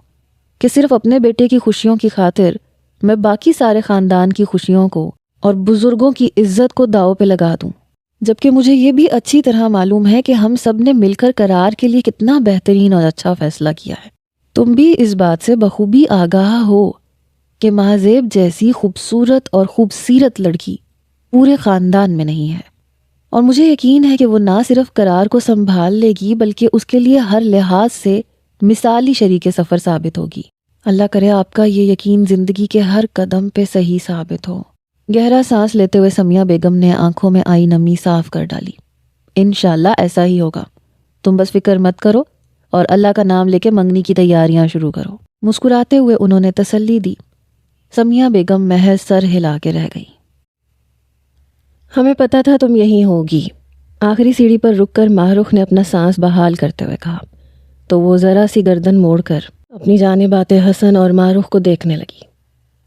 کہ صرف اپنے بیٹے کی خوشیوں کی خاطر میں باقی سارے خاندان کی خوشیوں کو اور بزرگوں کی عزت کو داؤ پہ لگا دوں، جبکہ مجھے یہ بھی اچھی طرح معلوم ہے کہ ہم سب نے مل کر قرار کے لیے کتنا بہترین اور اچھا فیصلہ کیا ہے۔ تم بھی اس بات سے بخوبی آگاہ ہو کہ مہذیب جیسی خوبصورت اور خوبصیرت لڑکی پورے خاندان میں نہیں ہے، اور مجھے یقین ہے کہ وہ نہ صرف قرار کو سنبھال لے گی بلکہ اس کے لیے ہر لحاظ سے مثالی شریک سفر ثابت ہوگی۔ اللہ کرے آپ کا یہ یقین زندگی کے ہر قدم پہ صحیح ثابت ہو۔ گہرا سانس لیتے ہوئے سمیہ بیگم نے آنکھوں میں آئی نمی صاف کر ڈالی۔ انشاءاللہ ایسا ہی ہوگا، تم بس فکر مت کرو اور اللہ کا نام لے کے منگنی کی تیاریاں شروع کرو۔ مسکراتے ہوئے انہوں نے تسلی دی۔ سمیہ بیگم محض سر ہلا کے رہ گئی۔ ہمیں پتہ تھا تم یہیں ہوگی، آخری سیڑھی پر رک کر ماہ رخ نے اپنا سانس بحال کرتے ہوئے کہا تو وہ ذرا سی گردن موڑ کر اپنی جانب آتے حسن اور ماہ رخ کو دیکھنے لگی۔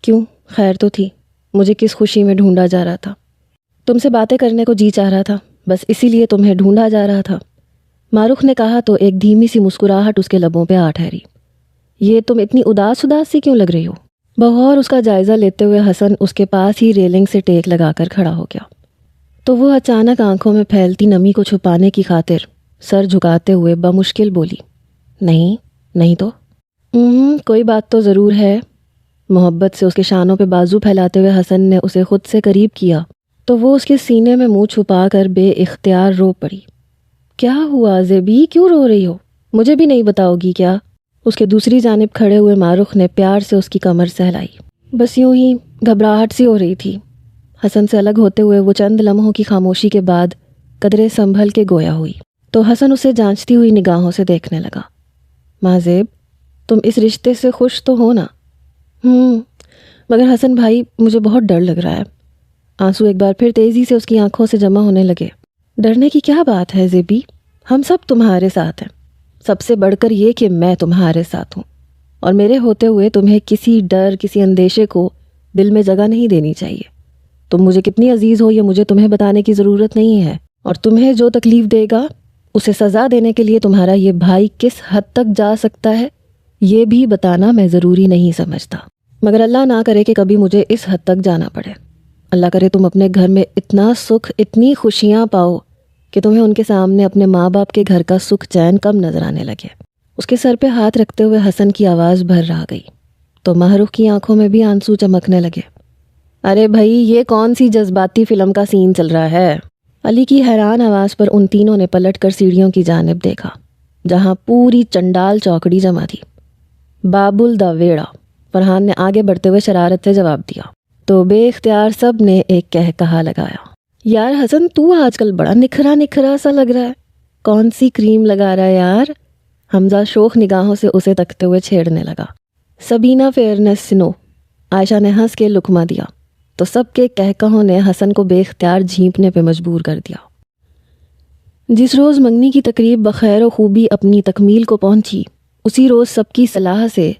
کیوں، خیر تو تھی؟ مجھے کس خوشی میں ڈھونڈا جا رہا تھا؟ تم سے باتیں کرنے کو جی چاہ رہا تھا، بس اسی لیے تمہیں ڈھونڈا جا رہا تھا، ماہ رخ نے کہا تو ایک دھیمی سی مسکراہٹ اس کے لبوں پہ آ ٹھہری۔ یہ تم اتنی اداس سی کیوں لگ رہی ہو؟ بغور اس کا جائزہ لیتے ہوئے حسن اس کے پاس ہی ریلنگ سے ٹیک لگا کر کھڑا ہو گیا تو وہ اچانک آنکھوں میں پھیلتی نمی کو چھپانے کی خاطر سر جھکاتے ہوئے بمشکل بولی، نہیں تو کوئی بات تو ضرور ہے۔ محبت سے اس کے شانوں پہ بازو پھیلاتے ہوئے حسن نے اسے خود سے قریب کیا تو وہ اس کے سینے میں منہ چھپا کر بے اختیار رو پڑی۔ کیا ہوا زیبی، کیوں رو رہی ہو؟ مجھے بھی نہیں بتاؤ گی کیا؟ اس کے دوسری جانب کھڑے ہوئے ماہ رخ نے پیار سے اس کی کمر سہلائی۔ بس یوں ہی گھبراہٹ سی ہو رہی تھی۔ حسن سے الگ ہوتے ہوئے وہ چند لمحوں کی خاموشی کے بعد قدرے سنبھل کے گویا ہوئی تو حسن اسے جانچتی ہوئی نگاہوں سے دیکھنے لگا۔ مہذیب، تم اس رشتے سے خوش تو ہو نا؟ مگر حسن بھائی، مجھے بہت ڈر لگ رہا ہے۔ آنسو ایک بار پھر تیزی سے اس کی آنکھوں سے جمع ہونے لگے۔ ڈرنے کی کیا بات ہے زیبی، ہم سب تمہارے ساتھ ہیں، سب سے بڑھ کر یہ کہ میں تمہارے ساتھ ہوں، اور میرے ہوتے ہوئے تمہیں کسی ڈر، کسی اندیشے کو دل میں جگہ نہیں دینی چاہیے۔ تم مجھے کتنی عزیز ہو یہ مجھے تمہیں بتانے کی ضرورت نہیں ہے، اور تمہیں جو تکلیف دے گا اسے سزا دینے کے لیے تمہارا یہ بھائی کس حد تک جا سکتا ہے یہ بھی بتانا میں ضروری نہیں سمجھتا، مگر اللہ نہ کرے کہ کبھی مجھے اس حد تک جانا پڑے۔ اللہ کرے تم اپنے گھر میں اتنا سکھ، اتنی خوشیاں پاؤ کہ تمہیں ان کے سامنے اپنے ماں باپ کے گھر کا سکھ چین کم نظر آنے لگے۔ اس کے سر پہ ہاتھ رکھتے ہوئے حسن کی آواز بھر رہ گئی۔ تو ماہرخ کی آنکھوں میں بھی آنسو چمکنے لگے۔ ارے بھائی، یہ کون سی جذباتی فلم کا سین چل رہا ہے؟ علی کی حیران آواز پر ان تینوں نے پلٹ کر سیڑھیوں کی جانب دیکھا، جہاں پوری چنڈال چوکڑی جمع تھی۔ بابل دا ویڑا، فرحان نے آگے بڑھتے ہوئے شرارت سے جواب دیا۔ تو بے اختیار سب نے ایک کہا لگایا، یار حسن، تو آج کل بڑا نکھرا نکھرا سا لگ رہا ہے، کون سی کریم لگا رہا ہے یار؟ حمزہ شوخ نگاہوں سے اسے تکتے ہوئے چھیڑنے لگا۔ سبینہ فیئرنس سنو، عائشہ نے ہنس کے لقمہ دیا، تو سب کے کہکہوں نے حسن کو بے اختیار جھینپنے پہ مجبور کر دیا۔ جس روز منگنی کی تقریب بخیر و خوبی اپنی تکمیل کو پہنچی، اسی روز سب کی صلاح سے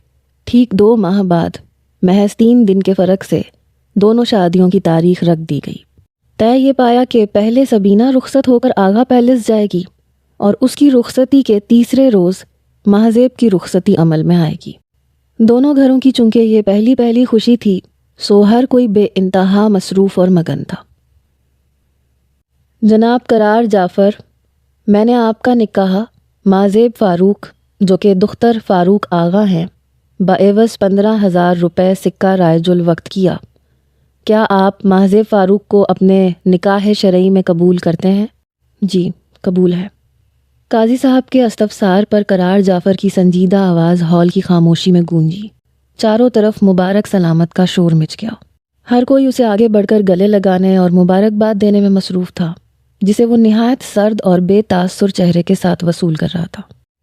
ٹھیک 2 ماہ بعد محض 3 دن کے فرق سے دونوں شادیوں کی تاریخ رکھ دی گئی۔ طے یہ پایا کہ پہلے سبینہ رخصت ہو کر آغا پیلس جائے گی اور اس کی رخصتی کے تیسرے روز ماہزیب کی رخصتی عمل میں آئے گی۔ دونوں گھروں کی چونکہ یہ پہلی خوشی تھی، سو ہر کوئی بے انتہا مصروف اور مگن تھا۔ جناب قرار جعفر، میں نے آپ کا نکاح ماہزیب فاروق، جو کہ دختر فاروق آغا ہیں، بعوض 15,000 روپے سکہ رائج الوقت کیا۔ کیا آپ ماہزیب فاروق کو اپنے نکاح شرعی میں قبول کرتے ہیں؟ جی، قبول ہے۔ قاضی صاحب کے استفسار پر قرار جعفر کی سنجیدہ آواز ہال کی خاموشی میں گونجی۔ چاروں طرف مبارک سلامت کا شور مچ گیا۔ ہر کوئی اسے آگے بڑھ کر گلے لگانے اور مبارکباد دینے میں مصروف تھا، جسے وہ نہایت سرد اور بے تاثر چہرے کے ساتھ وصول کر رہا تھا۔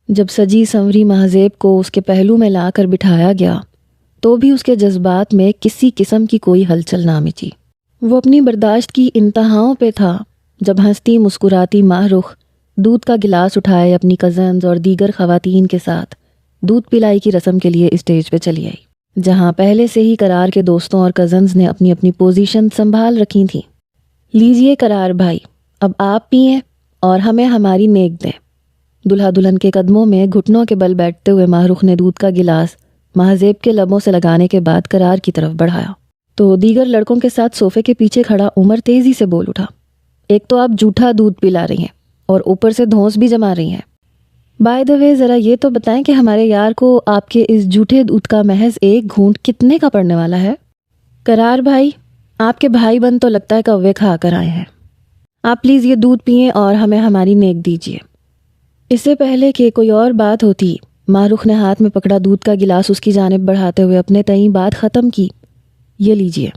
جب سجی سنوری ماہزیب کو اس کے پہلو میں لا کر بٹھایا گیا تو بھی اس کے جذبات میں کسی قسم کی کوئی ہلچل نہ مچی۔ وہ اپنی برداشت کی انتہاؤں پہ تھا جب ہنستی مسکراتی ماہرخ دودھ کا گلاس اٹھائے اپنی کزنز اور دیگر خواتین کے ساتھ دودھ پلائی کی رسم کے لیے اسٹیج پہ چلی آئی، جہاں پہلے سے ہی قرار کے دوستوں اور کزنز نے اپنی اپنی پوزیشن سنبھال رکھی تھیں۔ لیجئے قرار بھائی، اب آپ پئیں اور ہمیں ہماری نیک دیں۔ دلہا دلہن کے قدموں میں گھٹنوں کے بل بیٹھتے ہوئے ماہرخ نے دودھ کا گلاس ماہزیب کے لبوں سے لگانے کے بعد قرار کی طرف بڑھایا تو دیگر لڑکوں کے ساتھ صوفے کے پیچھے کھڑا عمر تیزی سے بول اٹھا، ایک تو آپ جھوٹا دودھ پلا رہی ہیں اور اوپر سے دھونس بھی جما رہی ہیں۔ بائی دا وے، ذرا یہ تو بتائیں کہ ہمارے یار کو آپ کے اس جھوٹے دودھ کا محض ایک گھونٹ کتنے کا پڑنے والا ہے؟ قرار بھائی، آپ کے بھائی بند تو لگتا ہے کوے کھا کر آئے ہیں۔ آپ پلیز یہ دودھ پئیں اور ہمیں ہماری نیک دیجیے۔ اس سے پہلے کہ کوئی اور بات ہوتی، ماہرخ نے ہاتھ میں پکڑا دودھ کا گلاس اس کی جانب بڑھاتے ہوئے اپنے تئیں بات ختم کی۔ یہ لیجیے۔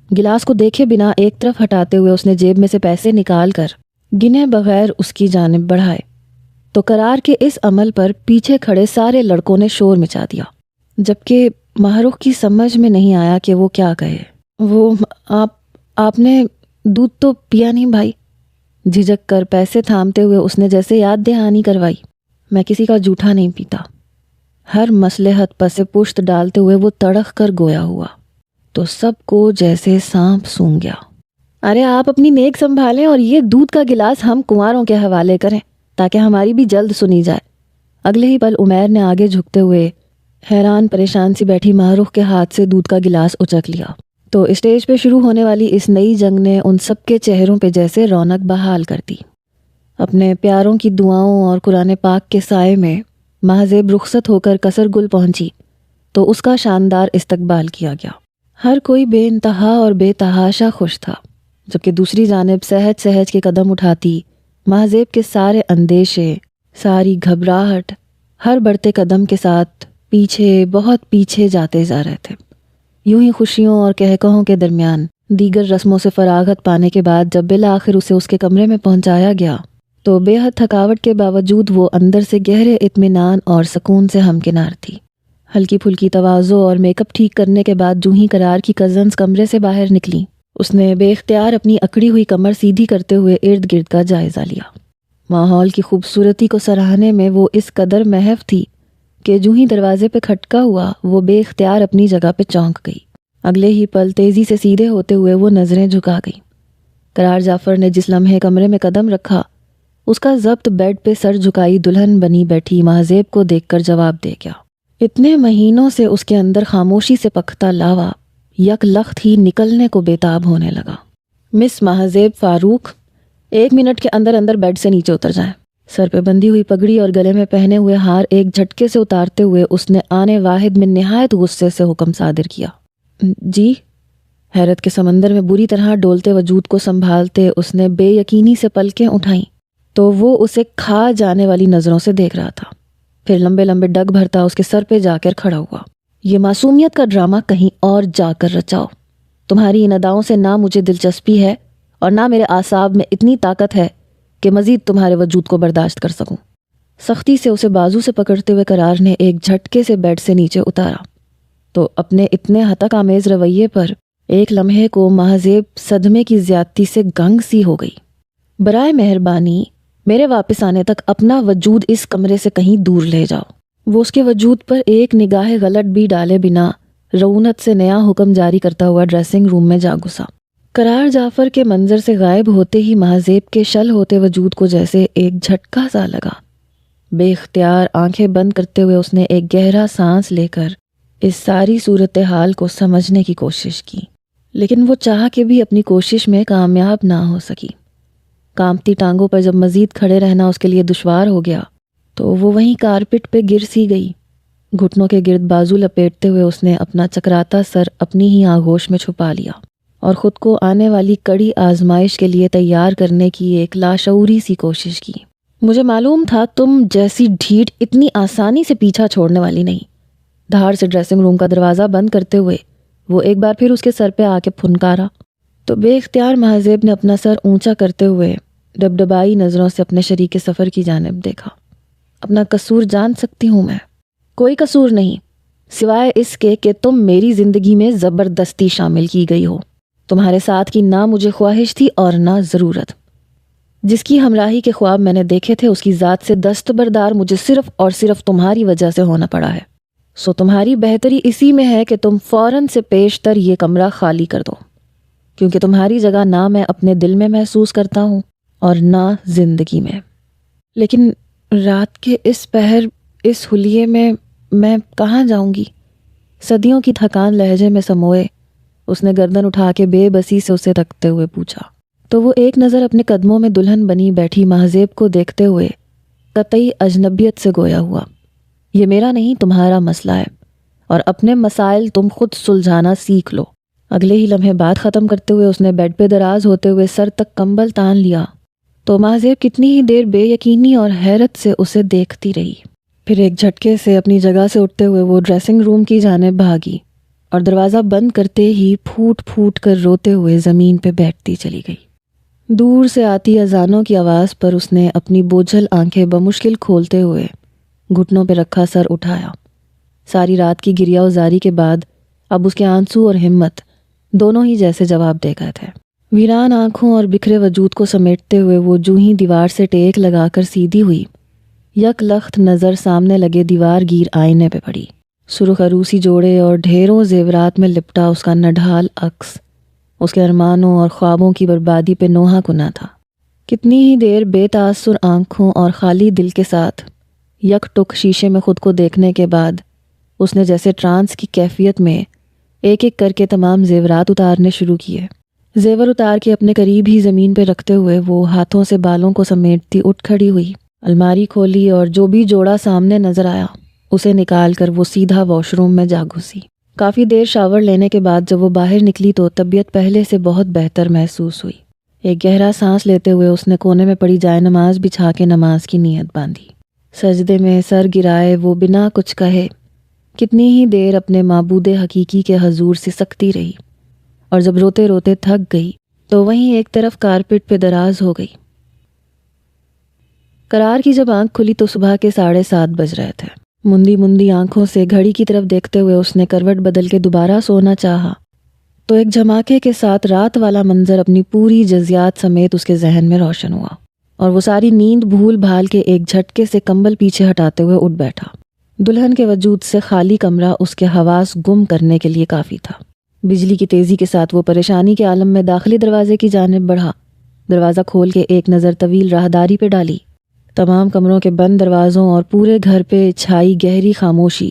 گلاس کو دیکھے بنا ایک طرف ہٹاتے ہوئے اس نے جیب میں سے پیسے نکال کر گنے بغیر اس کی جانب بڑھائے تو قرار کے اس عمل پر پیچھے کھڑے سارے لڑکوں نے شور مچا دیا، جبکہ ماہرخ کی سمجھ میں نہیں آیا کہ وہ کیا کہے۔ وہ آپ نے دودھ تو پیا نہیں بھائی؟ جھجک کر پیسے تھامتے ہوئے اس نے جیسے یاد دہانی کروائی۔ میں کسی کا جھوٹا نہیں پیتا۔ ہر مصلحت پس پشت ڈالتے ہوئے وہ تڑخ کر گویا ہوا تو سب کو جیسے سانپ سونگ گیا۔ ارے آپ اپنی نیک سنبھالیں اور یہ دودھ کا گلاس ہم کنواروں کے حوالے کریں تاکہ ہماری بھی جلد سنی جائے۔ اگلے ہی پل عمیر نے آگے جھکتے ہوئے حیران پریشان سی بیٹھی ماہرخ کے ہاتھ سے دودھ کا گلاس اچک لیا تو اسٹیج پہ شروع ہونے والی اس نئی جنگ نے ان سب کے چہروں پہ جیسے رونق بحال کر دی۔ اپنے پیاروں کی دعاؤں اور قرآن پاک کے سائے میں ماہزیب رخصت ہو کر قصر گل پہنچی تو اس کا شاندار استقبال کیا گیا۔ ہر کوئی بے انتہا اور بے تحاشا خوش تھا، جبکہ دوسری جانب سہج سہج کے قدم اٹھاتی ماہزیب کے سارے اندیشے، ساری گھبراہٹ ہر بڑھتے قدم کے ساتھ پیچھے، بہت پیچھے جاتے جا رہے تھے۔ یوں ہی خوشیوں اور کہکہوں کے درمیان دیگر رسموں سے فراغت پانے کے بعد جب بالآخر اسے اس کے کمرے میں پہنچایا گیا تو بے حد تھکاوٹ کے باوجود وہ اندر سے گہرے اطمینان اور سکون سے ہمکنار تھی۔ ہلکی پھلکی تواضع اور میک اپ ٹھیک کرنے کے بعد جو ہی قرار کی کزنز کمرے سے باہر نکلی، اس نے بے اختیار اپنی اکڑی ہوئی کمر سیدھی کرتے ہوئے ارد گرد کا جائزہ لیا۔ ماحول کی خوبصورتی کو سراہنے میں وہ اس قدر محو تھی کہ جو ہی دروازے پہ کھٹکا ہوا وہ بے اختیار اپنی جگہ پہ چونک گئی۔ اگلے ہی پل تیزی سے سیدھے ہوتے ہوئے وہ نظریں جھکا گئی۔ قرار جعفر نے جس لمحے کمرے میں قدم رکھا، اس کا ضبط بیڈ پہ سر جھکائی دلہن بنی بیٹھی ماہزیب کو دیکھ کر جواب دے گیا۔ اتنے مہینوں سے اس کے اندر خاموشی سے پکتا لاوا یک لخت ہی نکلنے کو بےتاب ہونے لگا۔ مس ماہزیب فاروق، 1 منٹ کے اندر اندر بیڈ سے نیچے اتر جائیں۔ سر پہ بندھی ہوئی پگڑی اور گلے میں پہنے ہوئے ہار ایک جھٹکے سے اتارتے ہوئے اس نے آنے واحد میں نہایت غصے سے حکم صادر کیا۔ جی؟ حیرت کے سمندر میں بری طرح ڈولتے وجود کو سنبھالتے اس نے بے یقینی سے پلکیں اٹھائیں تو وہ اسے کھا جانے والی نظروں سے دیکھ رہا تھا۔ پھر لمبے لمبے ڈگ بھرتا اس کے سر پہ جا کر کھڑا ہوا۔ یہ معصومیت کا ڈرامہ کہیں اور جا کر رچاؤ۔ تمہاری ان اداؤں سے نہ مجھے دلچسپی ہے اور نہ میرے اعصاب میں اتنی طاقت ہے کہ مزید تمہارے وجود کو برداشت کر سکوں۔ سختی سے اسے بازو سے پکڑتے ہوئے قرار نے ایک جھٹکے سے بیڈ سے نیچے اتارا تو اپنے اتنے ہتک آمیز رویے پر ایک لمحے کو مہذیب صدمے کی زیادتی سے گنگ سی ہو گئی۔ برائے مہربانی میرے واپس آنے تک اپنا وجود اس کمرے سے کہیں دور لے جاؤ۔ وہ اس کے وجود پر ایک نگاہ غلط بھی ڈالے بنا رعونت سے نیا حکم جاری کرتا ہوا ڈریسنگ روم میں جا گھسا۔ قرار جعفر کے منظر سے غائب ہوتے ہی مہذیب کے شل ہوتے وجود کو جیسے ایک جھٹکا سا لگا۔ بے اختیار آنکھیں بند کرتے ہوئے اس نے ایک گہرا سانس لے کر اس ساری صورتحال کو سمجھنے کی کوشش کی، لیکن وہ چاہ کے بھی اپنی کوشش میں کامیاب نہ ہو سکی۔ کانپتی ٹانگوں پر جب مزید کھڑے رہنا اس کے لیے دشوار ہو گیا تو وہ وہیں کارپٹ پہ گر سی گئی۔ گھٹنوں کے گرد بازو لپیٹتے ہوئے اس نے اپنا چکراتا سر اپنی ہی آغوش میں چھپا لیا اور خود کو آنے والی کڑی آزمائش کے لیے تیار کرنے کی ایک لاشعوری سی کوشش کی۔ مجھے معلوم تھا تم جیسی ڈھیٹ اتنی آسانی سے پیچھا چھوڑنے والی نہیں۔ دھاڑ سے ڈریسنگ روم کا دروازہ بند کرتے ہوئے وہ ایک بار پھر اس کے سر پہ آ کے پھنکارا تو بے اختیار مہذیب نے اپنا سر اونچا کرتے ہوئے ڈبڈبائی نظروں سے اپنے شریک سفر کی جانب دیکھا۔ اپنا قصور جان سکتی ہوں میں؟ کوئی قصور نہیں، سوائے اس کے کہ تم میری زندگی میں زبردستی شامل کی گئی ہو۔ تمہارے ساتھ کی نہ مجھے خواہش تھی اور نہ ضرورت۔ جس کی ہمراہی کے خواب میں نے دیکھے تھے اس کی ذات سے دستبردار مجھے صرف اور صرف تمہاری وجہ سے ہونا پڑا ہے۔ سو تمہاری بہتری اسی میں ہے کہ تم فوراً سے پیشتر یہ کمرہ خالی کر دو، کیونکہ تمہاری جگہ نہ میں اپنے دل میں محسوس کرتا ہوں اور نہ زندگی میں۔ لیکن رات کے اس پہر اس حلیے میں کہاں جاؤں گی؟ صدیوں کی تھکان لہجے میں سموئے اس نے گردن اٹھا کے بے بسی سے اسے تکتے ہوئے پوچھا تو وہ ایک نظر اپنے قدموں میں دلہن بنی بیٹھی مہذیب کو دیکھتے ہوئے قطعی اجنبیت سے گویا ہوا۔ یہ میرا نہیں تمہارا مسئلہ ہے اور اپنے مسائل تم خود سلجھانا سیکھ لو۔ اگلے ہی لمحے بات ختم کرتے ہوئے اس نے بیڈ پہ دراز ہوتے ہوئے سر تک کمبل تان لیا تو مہذیب کتنی ہی دیر بے یقینی اور حیرت سے اسے دیکھتی رہی۔ پھر ایک جھٹکے سے اپنی جگہ سے اٹھتے ہوئے وہ ڈریسنگ روم کی جانب بھاگی اور دروازہ بند کرتے ہی پھوٹ پھوٹ کر روتے ہوئے زمین پہ بیٹھتی چلی گئی۔ دور سے آتی اذانوں کی آواز پر اس نے اپنی بوجھل آنکھیں بمشکل کھولتے ہوئے گھٹنوں پہ رکھا سر اٹھایا۔ ساری رات کی گریہ وزاری کے بعد اب اس کے آنسو اور ہمت دونوں ہی جیسے جواب دے گئے تھے۔ ویران آنکھوں اور بکھرے وجود کو سمیٹتے ہوئے وہ جوں ہی دیوار سے ٹیک لگا کر سیدھی ہوئی، یک لخت نظر سامنے لگے دیوار گیر آئینے پہ پڑی۔ سرخ عروسی جوڑے اور ڈھیروں زیورات میں لپٹا اس کا نڈھال عکس اس کے ارمانوں اور خوابوں کی بربادی پہ نوحہ کنا تھا۔ کتنی ہی دیر بے تاثر آنکھوں اور خالی دل کے ساتھ یک ٹک شیشے میں خود کو دیکھنے کے بعد اس نے جیسے ٹرانس کی کیفیت میں ایک ایک کر کے تمام زیورات اتارنے شروع کیے۔ زیور اتار کے اپنے قریب ہی زمین پہ رکھتے ہوئے وہ ہاتھوں سے بالوں کو سمیٹتی اٹھ کھڑی ہوئی، الماری کھولی اور جو بھی جوڑا سامنے نظر آیا اسے نکال کر وہ سیدھا واش روم میں جا گھسی۔ کافی دیر شاور لینے کے بعد جب وہ باہر نکلی تو طبیعت پہلے سے بہت بہتر محسوس ہوئی۔ ایک گہرا سانس لیتے ہوئے اس نے کونے میں پڑی جائے نماز بچھا کے نماز کی نیت باندھی۔ سجدے میں سر گرائے وہ بنا کچھ کہے کتنی ہی دیر اپنے معبود حقیقی کے حضور سے سکتی رہی اور جب روتے روتے تھک گئی تو وہیں ایک طرف کارپٹ پہ دراز ہو گئی۔ قرار کی جب آنکھ کھلی تو صبح کے 7:30 بج رہے تھے۔ مندی مندی آنکھوں سے گھڑی کی طرف دیکھتے ہوئے اس نے کروٹ بدل کے دوبارہ سونا چاہا تو ایک جھماکے کے ساتھ رات والا منظر اپنی پوری جزیات سمیت اس کے ذہن میں روشن ہوا اور وہ ساری نیند بھول بھال کے ایک جھٹکے سے کمبل پیچھے ہٹاتے ہوئے اٹھ بیٹھا۔ دلہن کے وجود سے خالی کمرہ اس کے حواس گم کرنے کے لیے کافی تھا۔ بجلی کی تیزی کے ساتھ وہ پریشانی کے عالم میں داخلی دروازے کی جانب بڑھا۔ دروازہ کھول کے ایک نظر طویل راہداری پہ ڈالی۔ تمام کمروں کے بند دروازوں اور پورے گھر پہ چھائی گہری خاموشی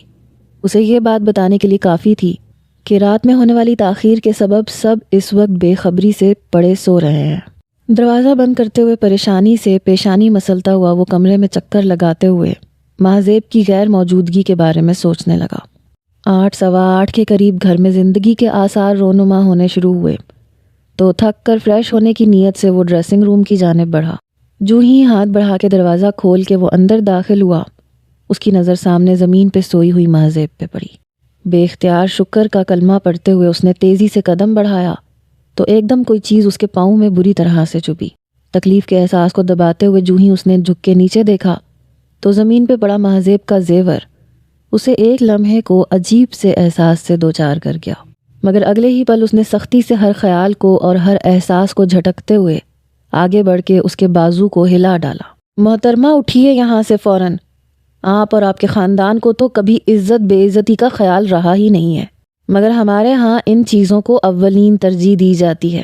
اسے یہ بات بتانے کے لیے کافی تھی کہ رات میں ہونے والی تاخیر کے سبب سب اس وقت بے خبری سے پڑے سو رہے ہیں۔ دروازہ بند کرتے ہوئے پریشانی سے پیشانی مسلتا ہوا وہ کمرے میں چکر لگاتے ہوئے مہذیب کی غیر موجودگی کے بارے میں سوچنے لگا۔ 8:15 کے قریب گھر میں زندگی کے آثار رونما ہونے شروع ہوئے تو تھک کر فریش ہونے کی نیت سے وہ ڈریسنگ روم کی جانب بڑھا۔ جو ہی ہاتھ بڑھا کے دروازہ کھول کے وہ اندر داخل ہوا، اس کی نظر سامنے زمین پہ سوئی ہوئی مہذیب پہ پڑی۔ بے اختیار شکر کا کلمہ پڑھتے ہوئے اس نے تیزی سے قدم بڑھایا تو ایک دم کوئی چیز اس کے پاؤں میں بری طرح سے چبھی۔ تکلیف کے احساس کو دباتے ہوئے جو ہی اس نے جھک کے نیچے دیکھا تو زمین پہ پڑا مہذیب کا زیور اسے ایک لمحے کو عجیب سے احساس سے دوچار کر گیا، مگر اگلے ہی پل اس نے سختی سے ہر خیال کو اور ہر احساس کو جھٹکتے ہوئے آگے بڑھ کے اس کے بازو کو ہلا ڈالا۔ محترمہ اٹھیے یہاں سے فوراً، آپ اور آپ کے خاندان کو تو کبھی عزت بے عزتی کا خیال رہا ہی نہیں ہے، مگر ہمارے ہاں ان چیزوں کو اولین ترجیح دی جاتی ہے۔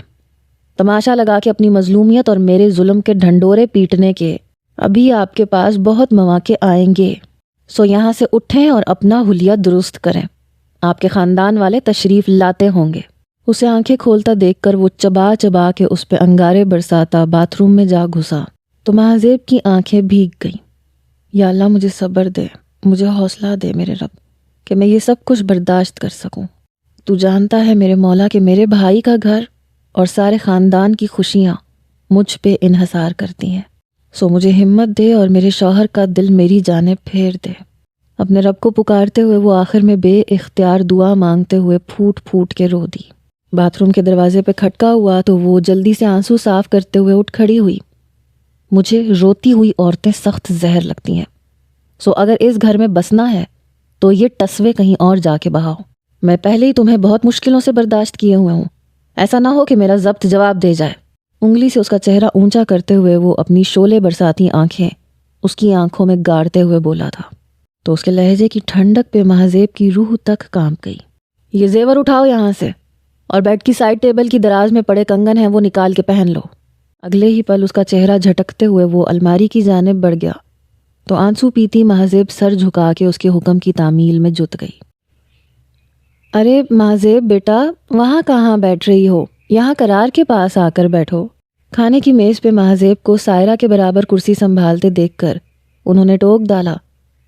تماشا لگا کے اپنی مظلومیت اور میرے ظلم کے ڈھنڈورے پیٹنے کے ابھی آپ کے پاس بہت مواقع آئیں گے، سو یہاں سے اٹھیں اور اپنا حلیہ درست کریں، آپ کے خاندان والے تشریف لاتے ہوں گے۔ اسے آنکھیں کھولتا دیکھ کر وہ چبا چبا کے اس پہ انگارے برساتا باتھ روم میں جا گھسا تو مہذیب کی آنکھیں بھیگ گئیں۔ یا اللہ مجھے صبر دے، مجھے حوصلہ دے میرے رب کہ میں یہ سب کچھ برداشت کر سکوں۔ تو جانتا ہے میرے مولا کہ میرے بھائی کا گھر اور سارے خاندان کی خوشیاں مجھ پہ انحصار کرتی ہیں، سو مجھے ہمت دے اور میرے شوہر کا دل میری جانب پھیر دے۔ اپنے رب کو پکارتے ہوئے وہ آخر میں بے اختیار دعا مانگتے ہوئے پھوٹ پھوٹ کے رو دی۔ باتھ روم کے دروازے پہ کھٹکا ہوا تو وہ جلدی سے آنسو صاف کرتے ہوئے اٹھ کھڑی ہوئی۔ مجھے روتی ہوئی عورتیں سخت زہر لگتی ہیں، سو اگر اس گھر میں بسنا ہے تو یہ ٹسوے کہیں اور جا کے بہاؤ۔ میں پہلے ہی تمہیں بہت مشکلوں سے برداشت کیے ہوئے ہوں، ایسا نہ ہو کہ میرا ضبط جواب دے جائے۔ انگلی سے اس کا چہرہ اونچا کرتے ہوئے وہ اپنی شعلے برساتی آنکھیں اس کی آنکھوں میں گاڑتے ہوئے بولا تھا تو اس کے لہجے کی ٹھنڈک پہ مہذیب کی روح تک کانپ گئی۔ یہ زیور اٹھاؤ یہاں سے، اور بیڈ کی سائڈ ٹیبل کی دراز میں پڑے کنگن ہیں وہ نکال کے پہن لو۔ اگلے ہی پل اس کا چہرہ جھٹکتے ہوئے وہ الماری کی جانب بڑھ گیا تو آنسو پیتی مہذیب سر جھکا کے اس کے حکم کی تعمیل میں جت گئی۔ ارے مہذیب بیٹا، وہاں کہاں بیٹھ رہی ہو؟ یہاں قرار کے پاس آ کر بیٹھو۔ کھانے کی میز پہ مہذیب کو سائرہ کے برابر کرسی سنبھالتے دیکھ کر انہوں نے ٹوک ڈالا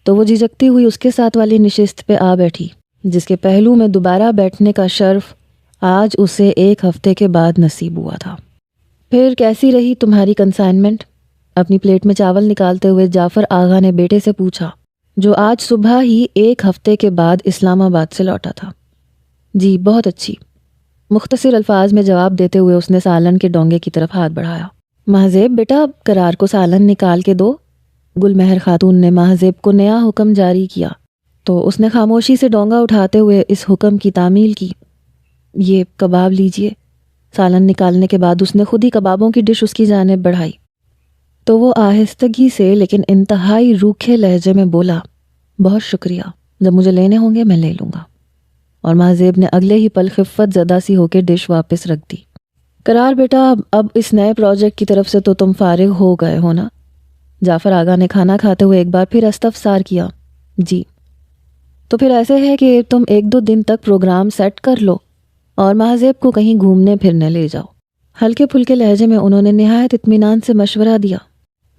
تو وہ جھجکتی ہوئی اس کے ساتھ والی نشست پہ آ بیٹھی، جس کے پہلو میں دوبارہ بیٹھنے کا شرف آج اسے 1 ہفتے کے بعد نصیب ہوا تھا۔ پھر کیسی رہی تمہاری کنسائنمنٹ؟ اپنی پلیٹ میں چاول نکالتے ہوئے جعفر آغا نے بیٹے سے پوچھا، جو آج صبح ہی 1 ہفتے کے بعد اسلام آباد سے لوٹا تھا۔ جی بہت اچھی، مختصر الفاظ میں جواب دیتے ہوئے اس نے سالن کے ڈونگے کی طرف ہاتھ بڑھایا۔ مہذیب بیٹا قرار کو سالن نکال کے دو۔ گل مہر خاتون نے مہذیب کو نیا حکم جاری کیا تو اس نے خاموشی سے ڈونگا اٹھاتے ہوئے اس حکم کی تعمیل کی۔ یہ کباب لیجئے۔ سالن نکالنے کے بعد اس نے خود ہی کبابوں کی ڈش اس کی جانب بڑھائی تو وہ آہستگی سے لیکن انتہائی روکھے لہجے میں بولا، بہت شکریہ، جب مجھے لینے ہوں گے میں لے لوں گا۔ اور مہذیب نے اگلے ہی پل خفت زدہ سی ہو کے ڈش واپس رکھ دی۔ قرار بیٹا اب اس نئے پروجیکٹ کی طرف سے تو تم فارغ ہو گئے ہو نا؟ جعفر آغا نے کھانا کھاتے ہوئے ایک بار پھر استفسار کیا۔ جی، تو پھر ایسے ہے کہ تم 1-2 دن تک پروگرام سیٹ کر لو اور مہذیب کو کہیں گھومنے پھرنے لے جاؤ۔ ہلکے پھلکے لہجے میں انہوں نے نہایت اطمینان سے مشورہ دیا۔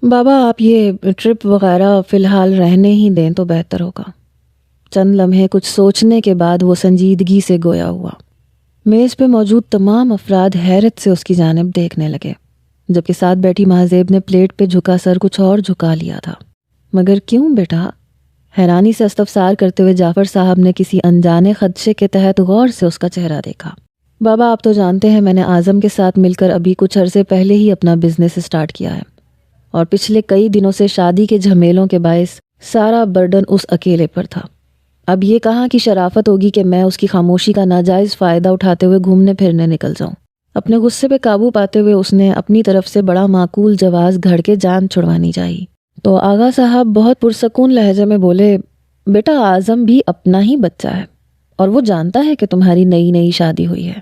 بابا آپ یہ ٹرپ وغیرہ فی الحال رہنے ہی دیں تو بہتر ہوگا۔ چند لمحے کچھ سوچنے کے بعد وہ سنجیدگی سے گویا ہوا۔ میز پہ موجود تمام افراد حیرت سے اس کی جانب دیکھنے لگے، جبکہ ساتھ بیٹھی مہذیب نے پلیٹ پہ جھکا سر کچھ اور جھکا لیا تھا۔ مگر کیوں بیٹا؟ حیرانی سے استفسار کرتے ہوئے جعفر صاحب نے کسی انجانے خدشے کے تحت غور سے اس کا چہرہ دیکھا۔ بابا آپ تو جانتے ہیں میں نے اعظم کے ساتھ مل کر ابھی کچھ عرصے پہلے ہی اپنا بزنس سٹارٹ کیا ہے، اور پچھلے کئی دنوں سے شادی کے جھمیلوں کے باعث سارا برڈن اس اکیلے پر تھا۔ اب یہ کہاں کی شرافت ہوگی کہ میں اس کی خاموشی کا ناجائز فائدہ اٹھاتے ہوئے گھومنے پھرنے نکل جاؤں۔ اپنے غصے پہ قابو پاتے ہوئے اس نے اپنی طرف سے بڑا معقول جواز گھڑ کے جان چھڑوانی چاہی تو آغا صاحب بہت پرسکون لہجے میں بولے، بیٹا اعظم بھی اپنا ہی بچہ ہے اور وہ جانتا ہے کہ تمہاری نئی شادی ہوئی ہے۔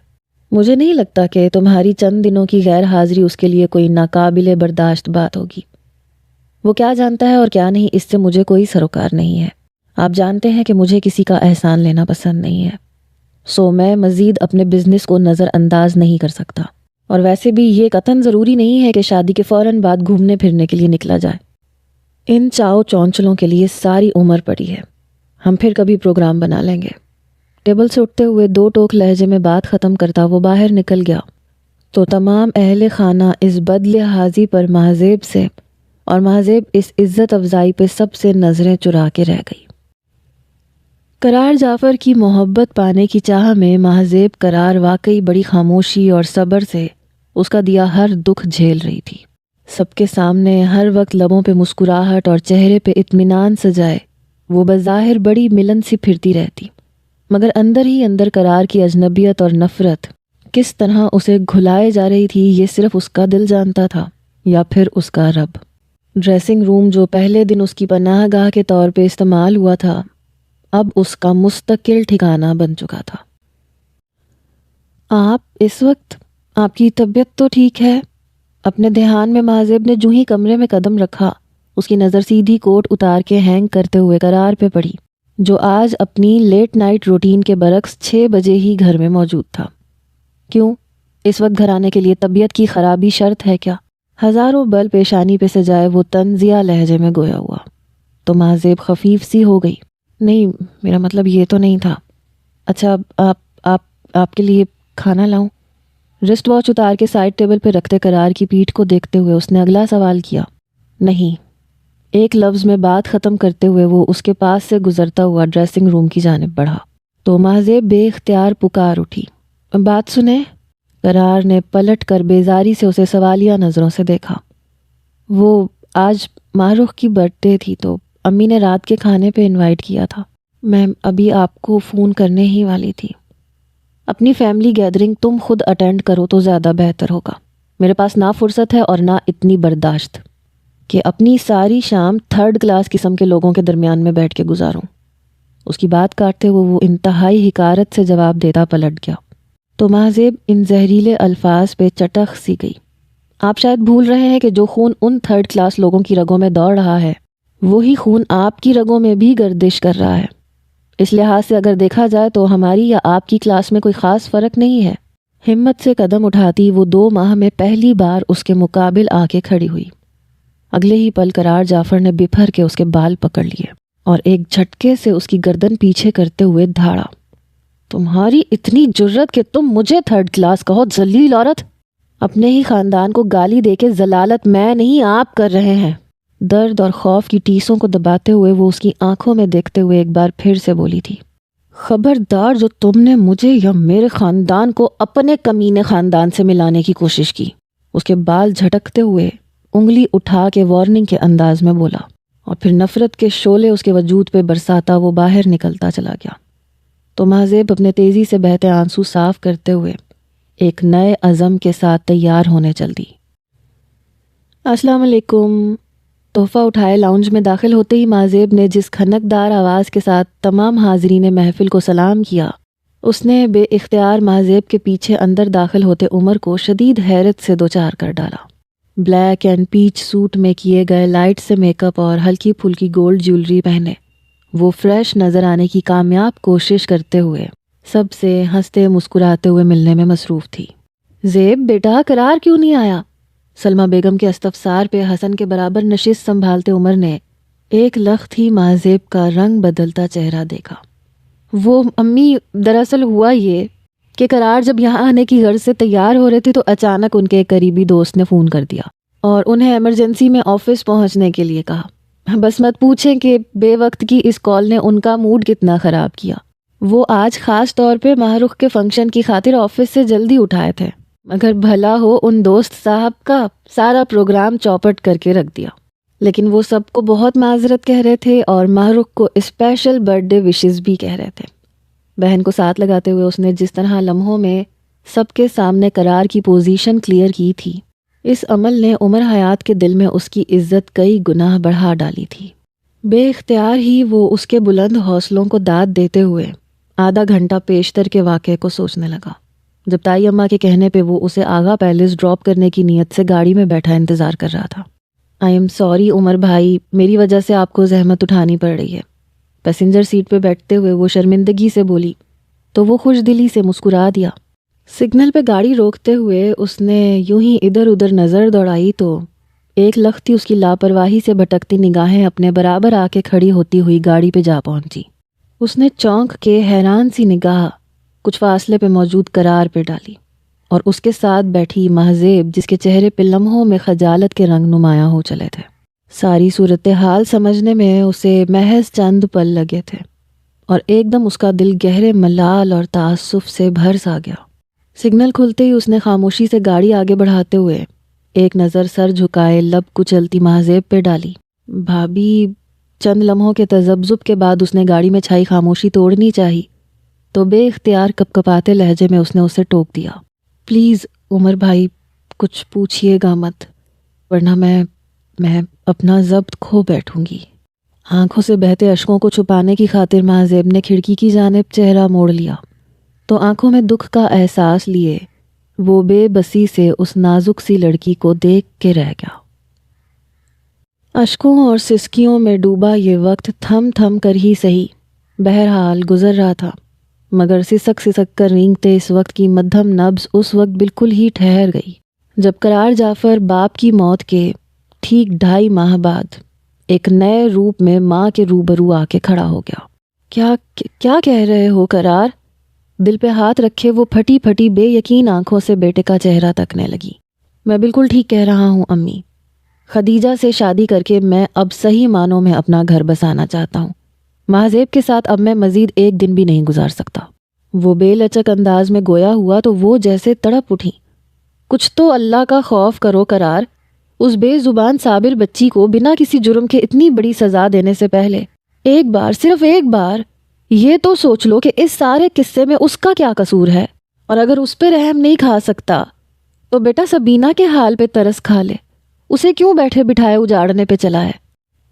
مجھے نہیں لگتا کہ تمہاری چند دنوں کی غیر حاضری اس کے لیے کوئی ناقابل برداشت بات ہوگی۔ وہ کیا جانتا ہے اور کیا نہیں اس سے مجھے کوئی سروکار نہیں ہے۔ آپ جانتے ہیں کہ مجھے کسی کا احسان لینا پسند نہیں ہے، سو میں مزید اپنے بزنس کو نظر انداز نہیں کر سکتا، اور ویسے بھی یہ قطعاً ضروری نہیں ہے کہ شادی کے فوراً بعد گھومنے پھرنے کے لیے نکلا جائے۔ ان چاؤ چونچلوں کے لیے ساری عمر پڑی ہے، ہم پھر کبھی پروگرام بنا لیں گے۔ ٹیبل سے اٹھتے ہوئے 2 ٹوک لہجے میں بات ختم کرتا وہ باہر نکل گیا تو تمام اہل خانہ اس بد لحاظی پر مہذیب سے اور مہذیب اس عزت افزائی پہ سب سے نظریں چرا کے رہ گئی۔ قرار جعفر کی محبت پانے کی چاہ میں مہذیب قرار واقعی بڑی خاموشی اور صبر سے اس کا دیا ہر دکھ جھیل رہی تھی۔ سب کے سامنے ہر وقت لبوں پہ مسکراہٹ اور چہرے پہ اطمینان سجائے وہ بظاہر بڑی ملن سی پھرتی رہتی، مگر اندر ہی اندر قرار کی اجنبیت اور نفرت کس طرح اسے گھلائے جا رہی تھی یہ صرف اس کا دل جانتا تھا یا پھر اس کا رب۔ ڈریسنگ روم جو پہلے دن اس کی پناہ گاہ کے طور پہ استعمال ہوا تھا اب اس کا مستقل ٹھکانہ بن چکا تھا۔ آپ اس وقت، آپ کی طبیعت تو ٹھیک ہے؟ اپنے دھیان میں مہذیب نے جو ہی کمرے میں قدم رکھا اس کی نظر سیدھی کوٹ اتار کے ہینگ کرتے ہوئے قرار پہ پڑی جو آج اپنی لیٹ نائٹ روٹین کے برعکس 6 بجے ہی گھر میں موجود تھا۔ کیوں؟ اس وقت گھر آنے کے لیے طبیعت کی خرابی شرط ہے کیا؟ ہزاروں بل پیشانی پہ سجائے وہ طنزیہ لہجے میں گویا ہوا تو مہذیب خفیف سی ہو گئی۔ نہیں، میرا مطلب یہ تو نہیں تھا۔ اچھا، آپ کے لیے کھانا لاؤں؟ رسٹ واچ اتار کے سائڈ ٹیبل پہ رکھتے قرار کی پیٹھ کو دیکھتے ہوئے اس نے اگلا سوال کیا۔ نہیں، ایک لفظ میں بات ختم کرتے ہوئے وہ اس کے پاس سے گزرتا ہوا ڈریسنگ روم کی جانب بڑھا تو مہذیب بے اختیار پکار اٹھی۔ بات سنیں؟ قرار نے پلٹ کر بیزاری سے اسے سوالیہ نظروں سے دیکھا۔ وہ آج ماہ رخ کی برتھ ڈے تھی تو امی نے رات کے کھانے پہ انوائٹ کیا تھا۔ میں ابھی آپ کو فون کرنے ہی والی تھی۔ اپنی فیملی گیدرنگ تم خود اٹینڈ کرو تو زیادہ بہتر ہوگا۔ میرے پاس نہ فرصت ہے اور نہ اتنی برداشت کہ اپنی ساری شام 3rd کلاس قسم کے لوگوں کے درمیان میں بیٹھ کے گزاروں۔ اس کی بات کاٹتے ہوئے وہ انتہائی حقارت سے جواب دیتا پلٹ گیا تو مہذیب ان زہریلے الفاظ پہ چٹخ سی گئی۔ آپ شاید بھول رہے ہیں کہ جو خون ان 3rd کلاس لوگوں کی رگوں میں دوڑ رہا ہے وہی خون آپ کی رگوں میں بھی گردش کر رہا ہے۔ اس لحاظ سے اگر دیکھا جائے تو ہماری یا آپ کی کلاس میں کوئی خاص فرق نہیں ہے۔ ہمت سے قدم اٹھاتی وہ 2 ماہ میں پہلی بار اس کے مقابل آ کے کھڑی ہوئی۔ اگلے ہی پل قرار جعفر نے بپھر کے اس کے بال پکڑ لیے اور ایک جھٹکے سے اس کی گردن پیچھے کرتے ہوئے دھاڑا۔ تمہاری اتنی جرت کہ تم مجھے 3rd کلاس کہو، ذلیل عورت! اپنے ہی خاندان کو گالی دے کے ذلالت میں نہیں آپ کر رہے ہیں۔ درد اور خوف کی ٹیسوں کو دباتے ہوئے وہ اس کی آنکھوں میں دیکھتے ہوئے ایک بار پھر سے بولی تھی، خبردار جو تم نے مجھے یا میرے خاندان کو اپنے کمینے خاندان سے ملانے کی کوشش کی۔ اس کے بال جھٹکتے ہوئے انگلی اٹھا کے وارننگ کے انداز میں بولا اور پھر نفرت کے شعلے اس کے وجود پہ برساتا وہ باہر نکلتا چلا گیا تو مہذیب اپنے تیزی سے بہتے آنسو صاف کرتے ہوئے ایک نئے عزم کے ساتھ تیار ہونے چل دی۔ السلام علیکم۔ تحفہ اٹھائے لاؤنج میں داخل ہوتے ہی مہذیب نے جس کھنکدار آواز کے ساتھ تمام حاضرین محفل کو سلام کیا اس نے بے اختیار مہذیب کے پیچھے اندر داخل ہوتے عمر کو شدید حیرت سے دوچار کر ڈالا۔ بلیک اینڈ پیچ سوٹ میں کیے گئے لائٹ سے میک اپ اور ہلکی پھلکی گولڈ جیولری پہنے وہ فریش نظر آنے کی کامیاب کوشش کرتے ہوئے سب سے ہنستے مسکراتے ہوئے ملنے میں مصروف تھی۔ زیب بیٹا قرار کیوں نہیں آیا؟ سلمہ بیگم کے استفسار پہ حسن کے برابر نشست سنبھالتے عمر نے ایک لخت ہی مہذیب کا رنگ بدلتا چہرہ دیکھا۔ وہ امی، دراصل ہوا یہ کہ قرار جب یہاں آنے کی غرض سے تیار ہو رہے تھے تو اچانک ان کے ایک قریبی دوست نے فون کر دیا اور انہیں ایمرجنسی میں آفس پہنچنے کے لیے کہا۔ بس مت پوچھیں کہ بے وقت کی اس کال نے ان کا موڈ کتنا خراب کیا۔ وہ آج خاص طور پہ ماہ رخ کے فنکشن کی خاطر آفس سے جلدی اٹھائے تھے، مگر بھلا ہو ان دوست صاحب کا سارا پروگرام چوپٹ کر کے رکھ دیا۔ لیکن وہ سب کو بہت معذرت کہہ رہے تھے اور ماہ رخ کو اسپیشل برتھ ڈے وشز بھی کہہ رہے تھے۔ بہن کو ساتھ لگاتے ہوئے اس نے جس طرح لمحوں میں سب کے سامنے قرار کی پوزیشن کلیئر کی تھی، اس عمل نے عمر حیات کے دل میں اس کی عزت کئی گنا بڑھا ڈالی تھی۔ بے اختیار ہی وہ اس کے بلند حوصلوں کو داد دیتے ہوئے آدھا گھنٹہ پیشتر کے واقعے کو سوچنے لگا جب تائی اماں کے کہنے پہ وہ اسے آغا پیلس ڈراپ کرنے کی نیت سے گاڑی میں بیٹھا انتظار کر رہا تھا۔ آئی ایم سوری عمر بھائی، میری وجہ سے آپ کو زحمت اٹھانی پڑ رہی ہے۔ پیسنجر سیٹ پہ بیٹھتے ہوئے وہ شرمندگی سے بولی تو وہ خوش دلی سے مسکرا دیا۔ سگنل پہ گاڑی روکتے ہوئے اس نے یوں ہی ادھر ادھر نظر دوڑائی تو ایک لختی اس کی لاپرواہی سے بھٹکتی نگاہیں اپنے برابر آ کے کھڑی ہوتی ہوئی گاڑی پہ جا پہنچی۔ اس نے چونک کے حیران سی نگاہ کچھ فاصلے پہ موجود قرار پہ ڈالی اور اس کے ساتھ بیٹھی مہذیب، جس کے چہرے پہ لمحوں میں خجالت کے رنگ نمایاں ہو چلے تھے۔ ساری صورتحال سمجھنے میں اسے محض چند پل لگے تھے اور ایک دم اس کا دل گہرے ملال اور تعصف سے بھر سا گیا۔ سگنل کھلتے ہی اس نے خاموشی سے گاڑی آگے بڑھاتے ہوئے ایک نظر سر جھکائے لب کچلتی مہذیب پہ ڈالی۔ بھابھی، چند لمحوں کے تذبذب کے بعد اس نے گاڑی میں چھائی خاموشی توڑنی چاہی تو بے اختیار کپکپاتے لہجے میں اس نے اسے ٹوک دیا، پلیز عمر بھائی، کچھ پوچھیے گا مت، ورنہ میں اپنا ضبط کھو بیٹھوں گی۔ آنکھوں سے بہتے اشکوں کو چھپانے کی خاطر مہذیب نے کھڑکی کی جانب چہرہ موڑ لیا تو آنکھوں میں دکھ کا احساس لیے وہ بے بسی سے اس نازک سی لڑکی کو دیکھ کے رہ گیا۔ اشکوں اور سسکیوں میں ڈوبا یہ وقت تھم تھم کر ہی سہی بہرحال گزر رہا تھا، مگر سسک سسک کر رینگتے اس وقت کی مدھم نبض اس وقت بالکل ہی ٹھہر گئی جب قرار جعفر باپ کی موت کے ٹھیک 2.5 ماہ بعد ایک نئے روپ میں ماں کے روبرو آ کے کھڑا ہو گیا۔ کیا کہہ رہے ہو قرار؟ دل پہ ہاتھ رکھے وہ پھٹی پھٹی بے یقین آنکھوں سے بیٹے کا چہرہ تکنے لگی۔ میں بالکل ٹھیک کہہ رہا ہوں امی، خدیجہ سے شادی کر کے میں اب صحیح معنوں میں اپنا گھر بسانا چاہتا ہوں۔ مہذیب کے ساتھ اب میں مزید ایک دن بھی نہیں گزار سکتا۔ وہ بے لچک انداز میں گویا ہوا تو وہ جیسے تڑپ اٹھی۔ کچھ تو اللہ کا خوف کرو قرار، اس بے زبان صابر بچی کو بنا کسی جرم کے اتنی بڑی سزا دینے سے پہلے ایک بار، صرف ایک بار یہ تو سوچ لو کہ اس سارے قصے میں اس کا کیا قصور ہے، اور اگر اس پہ رحم نہیں کھا سکتا تو بیٹا سبینہ کے حال پہ ترس کھا لے، اسے کیوں بیٹھے بٹھائے اجاڑنے پہ چلا ہے۔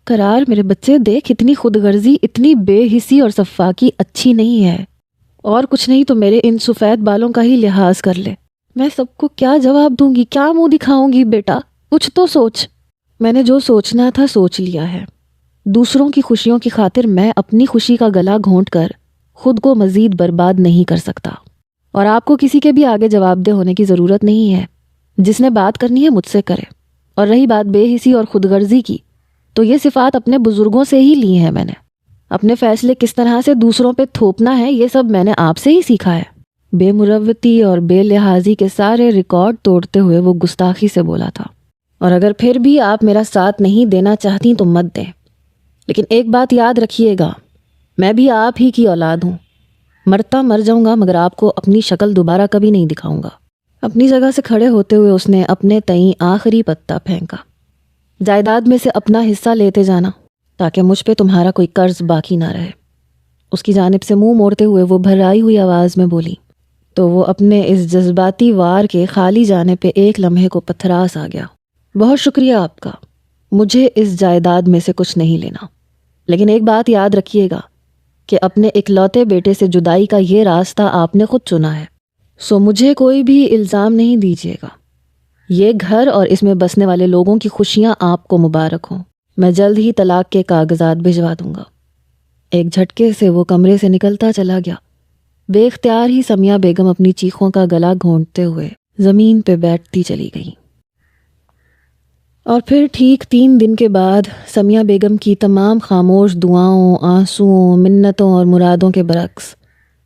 قرار میرے بچے دیکھ، اتنی خود غرضی، اتنی بے حسی اور صفاکی اچھی نہیں ہے، اور کچھ نہیں تو میرے ان سفید بالوں کا ہی لحاظ کر لے۔ میں سب کو کیا جواب دوں گی، کیا منہ دکھاؤں گی؟ بیٹا کچھ تو سوچ۔ میں نے جو سوچنا تھا سوچ لیا ہے۔ دوسروں کی خوشیوں کی خاطر میں اپنی خوشی کا گلا گھونٹ کر خود کو مزید برباد نہیں کر سکتا، اور آپ کو کسی کے بھی آگے جواب دہ ہونے کی ضرورت نہیں ہے۔ جس نے بات کرنی ہے مجھ سے کرے، اور رہی بات بے حسی اور خود غرضی کی، تو یہ صفات اپنے بزرگوں سے ہی لی ہیں میں نے۔ اپنے فیصلے کس طرح سے دوسروں پہ تھوپنا ہے یہ سب میں نے آپ سے ہی سیکھا ہے۔ بے مروتی اور بے لحاظی کے سارے ریکارڈ توڑتے ہوئے وہ گستاخی سے بولا تھا، اور اگر پھر بھی آپ میرا ساتھ نہیں دینا چاہتی تو مت دیں، لیکن ایک بات یاد رکھیے گا، میں بھی آپ ہی کی اولاد ہوں، مرتا مر جاؤں گا مگر آپ کو اپنی شکل دوبارہ کبھی نہیں دکھاؤں گا۔ اپنی جگہ سے کھڑے ہوتے ہوئے اس نے اپنے تئیں آخری پتا پھینکا۔ جائیداد میں سے اپنا حصہ لیتے جانا تاکہ مجھ پہ تمہارا کوئی قرض باقی نہ رہے۔ اس کی جانب سے منہ موڑتے ہوئے وہ بھرائی ہوئی آواز میں بولی تو وہ اپنے اس جذباتی وار کے خالی جانے پہ ایک لمحے کو پتھراس آ گیا۔ بہت شکریہ آپ کا، مجھے اس جائیداد میں سے کچھ نہیں لینا، لیکن ایک بات یاد رکھیے گا کہ اپنے اکلوتے بیٹے سے جدائی کا یہ راستہ آپ نے خود چنا ہے، سو مجھے کوئی بھی الزام نہیں دیجیے گا۔ یہ گھر اور اس میں بسنے والے لوگوں کی خوشیاں آپ کو مبارک ہوں۔ میں جلد ہی طلاق کے کاغذات بھجوا دوں گا۔ ایک جھٹکے سے وہ کمرے سے نکلتا چلا گیا۔ بے اختیار ہی سمیہ بیگم اپنی چیخوں کا گلا گھونٹتے ہوئے زمین پہ بیٹھتی چلی گئی۔ اور پھر ٹھیک 3 دن کے بعد سمیہ بیگم کی تمام خاموش دعاؤں، آنسوؤں، منتوں اور مرادوں کے برعکس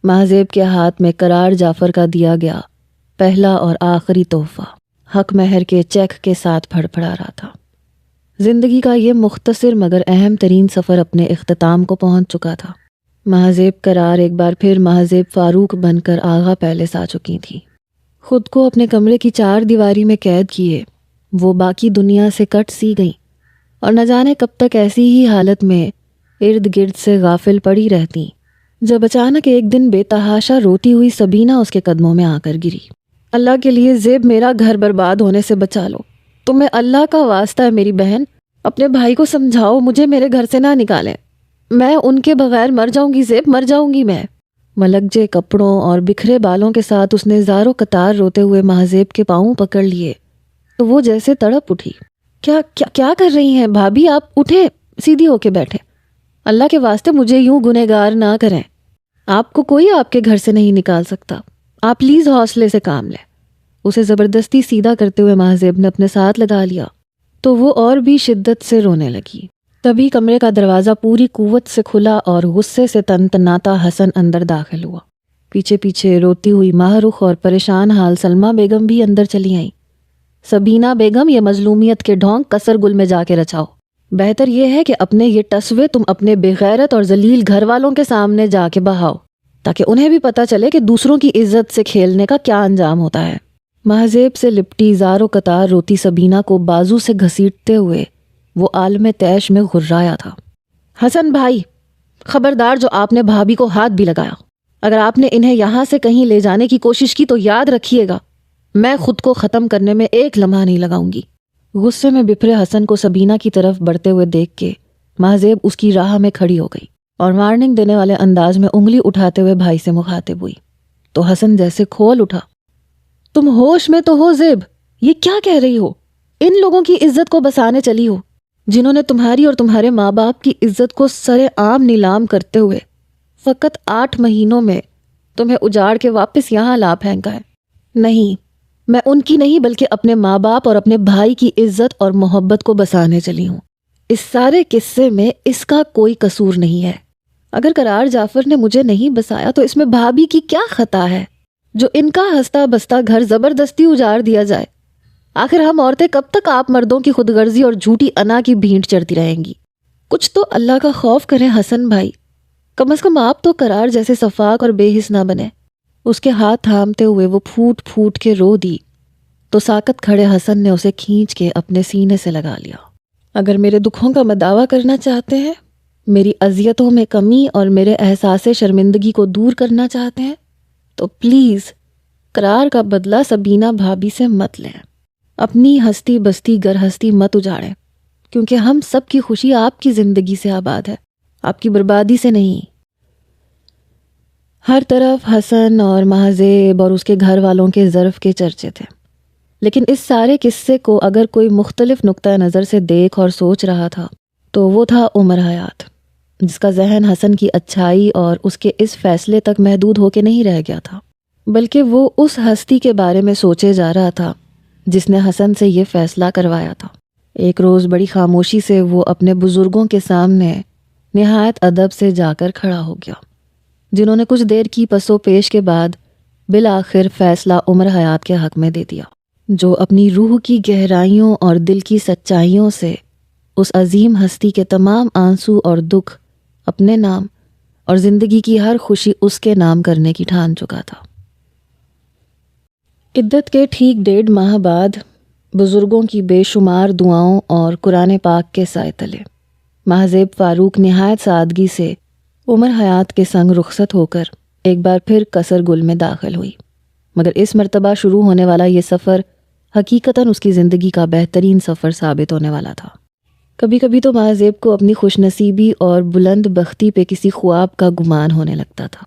مہذیب کے ہاتھ میں قرار جعفر کا دیا گیا پہلا اور آخری تحفہ حق مہر کے چیک کے ساتھ پھڑ پھڑا رہا تھا۔ زندگی کا یہ مختصر مگر اہم ترین سفر اپنے اختتام کو پہنچ چکا تھا۔ مہذیب قرار ایک بار پھر مہذیب فاروق بن کر آغا پیلس آ چکی تھی۔ خود کو اپنے کمرے کی 4 دیواری میں قید کیے وہ باقی دنیا سے کٹ سی گئیں، اور نہ جانے کب تک ایسی ہی حالت میں ارد گرد سے غافل پڑی رہتی، جب اچانک ایک دن بے تحاشا روتی ہوئی سبینہ اس کے قدموں میں آ کر گری۔ اللہ کے لیے زیب میرا گھر برباد ہونے سے بچا لو، تمہیں اللہ کا واسطہ ہے میری بہن، اپنے بھائی کو سمجھاؤ مجھے میرے گھر سے نہ نکالیں، میں ان کے بغیر مر جاؤں گی زیب، مر جاؤں گی میں۔ ملکجے کپڑوں اور بکھرے بالوں کے ساتھ اس نے زاروں قطار روتے ہوئے مہذیب کے پاؤں پکڑ لیے تو وہ جیسے تڑپ اٹھی۔ کیا کر رہی ہیں بھابھی آپ؟ اٹھیں، سیدھی ہو کے بیٹھے، اللہ کے واسطے مجھے یوں گنہگار نہ کریں، آپ کو کوئی آپ کے گھر سے نہیں نکال سکتا، آپ پلیز حوصلے سے کام لیں۔ اسے زبردستی سیدھا کرتے ہوئے ماہزیب نے اپنے ساتھ لگا لیا تو وہ اور بھی شدت سے رونے لگی۔ تبھی کمرے کا دروازہ پوری قوت سے کھلا اور غصے سے تنتناتا حسن اندر داخل ہوا۔ پیچھے پیچھے روتی ہوئی ماہ رخ اور پریشان حال سلمیٰ بیگم بھی اندر چلی آئیں۔ سبینہ بیگم، یہ مظلومیت کے ڈھونگ کسر گل میں جا کے رچاؤ۔ بہتر یہ ہے کہ اپنے یہ ٹسوے تم اپنے بے غیرت اور ذلیل گھر والوں کے سامنے جا کے بہاؤ، تاکہ انہیں بھی پتہ چلے کہ دوسروں کی عزت سے کھیلنے کا کیا انجام ہوتا ہے۔ مہذیب سے لپٹی زار و قطار روتی سبینہ کو بازو سے گھسیٹتے ہوئے وہ عالم تیش میں غرایا تھا۔ حسن بھائی، خبردار جو آپ نے بھابھی کو ہاتھ بھی لگایا، اگر آپ نے انہیں یہاں سے کہیں لے جانے کی کوشش کی تو یاد رکھیے گا میں خود کو ختم کرنے میں ایک لمحہ نہیں لگاؤں گی۔ غصے میں بپھرے حسن کو سبینہ کی طرف بڑھتے ہوئے دیکھ کے مہذیب اس کی راہ میں کھڑی ہو گئی اور وارننگ دینے والے انداز میں انگلی اٹھاتے ہوئے بھائی سے مخاطب ہوئی تو حسن جیسے کھول اٹھا۔ تم ہوش میں تو ہو زیب؟ یہ کیا کہہ رہی ہو؟ ان لوگوں کی عزت کو بسانے چلی ہو جنہوں نے تمہاری اور تمہارے ماں باپ کی عزت کو سرے عام نیلام کرتے ہوئے فقط 8 مہینوں میں تمہیں اجاڑ کے واپس یہاں لا پھینکا ہے۔ نہیں، میں ان کی نہیں بلکہ اپنے ماں باپ اور اپنے بھائی کی عزت اور محبت کو بسانے چلی ہوں۔ اس سارے قصے میں اس کا کوئی قصور نہیں ہے۔ اگر قرار جعفر نے مجھے نہیں بسایا تو اس میں بھابھی کی کیا خطا ہے جو ان کا ہستا بستا گھر زبردستی اجاڑ دیا جائے؟ آخر ہم عورتیں کب تک آپ مردوں کی خود غرضی اور جھوٹی انا کی بھینٹ چڑھتی رہیں گی؟ کچھ تو اللہ کا خوف کریں حسن بھائی، کم از کم آپ تو قرار جیسے صفاق اور بے حس نہ بنے۔ اس کے ہاتھ تھامتے ہوئے وہ پھوٹ پھوٹ کے رو دی تو ساکت کھڑے حسن نے اسے کھینچ کے اپنے سینے سے لگا لیا۔ اگر میرے دکھوں کا مداوع کرنا چاہتے ہیں، میری اذیتوں میں کمی اور میرے احساس شرمندگی کو دور کرنا چاہتے ہیں تو پلیز قرار کا بدلہ سبینہ بھابھی سے مت لیں۔ اپنی ہستی بستی گر ہستی مت اجاڑیں، کیونکہ ہم سب کی خوشی آپ کی زندگی سے آباد ہے، آپ کی بربادی سے نہیں۔ ہر طرف حسن اور مہذیب اور اس کے گھر والوں کے ظرف کے چرچے تھے، لیکن اس سارے قصے کو اگر کوئی مختلف نقطہ نظر سے دیکھ اور سوچ رہا تھا تو وہ تھا عمر حیات، جس کا ذہن حسن کی اچھائی اور اس کے اس فیصلے تک محدود ہو کے نہیں رہ گیا تھا، بلکہ وہ اس ہستی کے بارے میں سوچے جا رہا تھا جس نے حسن سے یہ فیصلہ کروایا تھا۔ ایک روز بڑی خاموشی سے وہ اپنے بزرگوں کے سامنے نہایت ادب سے جا کر کھڑا ہو گیا، جنہوں نے کچھ دیر کی پس و پیش کے بعد بالآخر فیصلہ عمر حیات کے حق میں دے دیا، جو اپنی روح کی گہرائیوں اور دل کی سچائیوں سے اس عظیم ہستی کے تمام آنسو اور دکھ اپنے نام اور زندگی کی ہر خوشی اس کے نام کرنے کی ٹھان چکا تھا۔ عدت کے ٹھیک 1.5 ماہ بعد بزرگوں کی بے شمار دعاؤں اور قرآن پاک کے سائے تلے مہذیب فاروق نہایت سادگی سے عمر حیات کے سنگ رخصت ہو کر ایک بار پھر کسر گل میں داخل ہوئی، مگر اس مرتبہ شروع ہونے والا یہ سفر حقیقتاً اس کی زندگی کا بہترین سفر ثابت ہونے والا تھا۔ کبھی کبھی تو مہذیب کو اپنی خوش نصیبی اور بلند بختی پہ کسی خواب کا گمان ہونے لگتا تھا،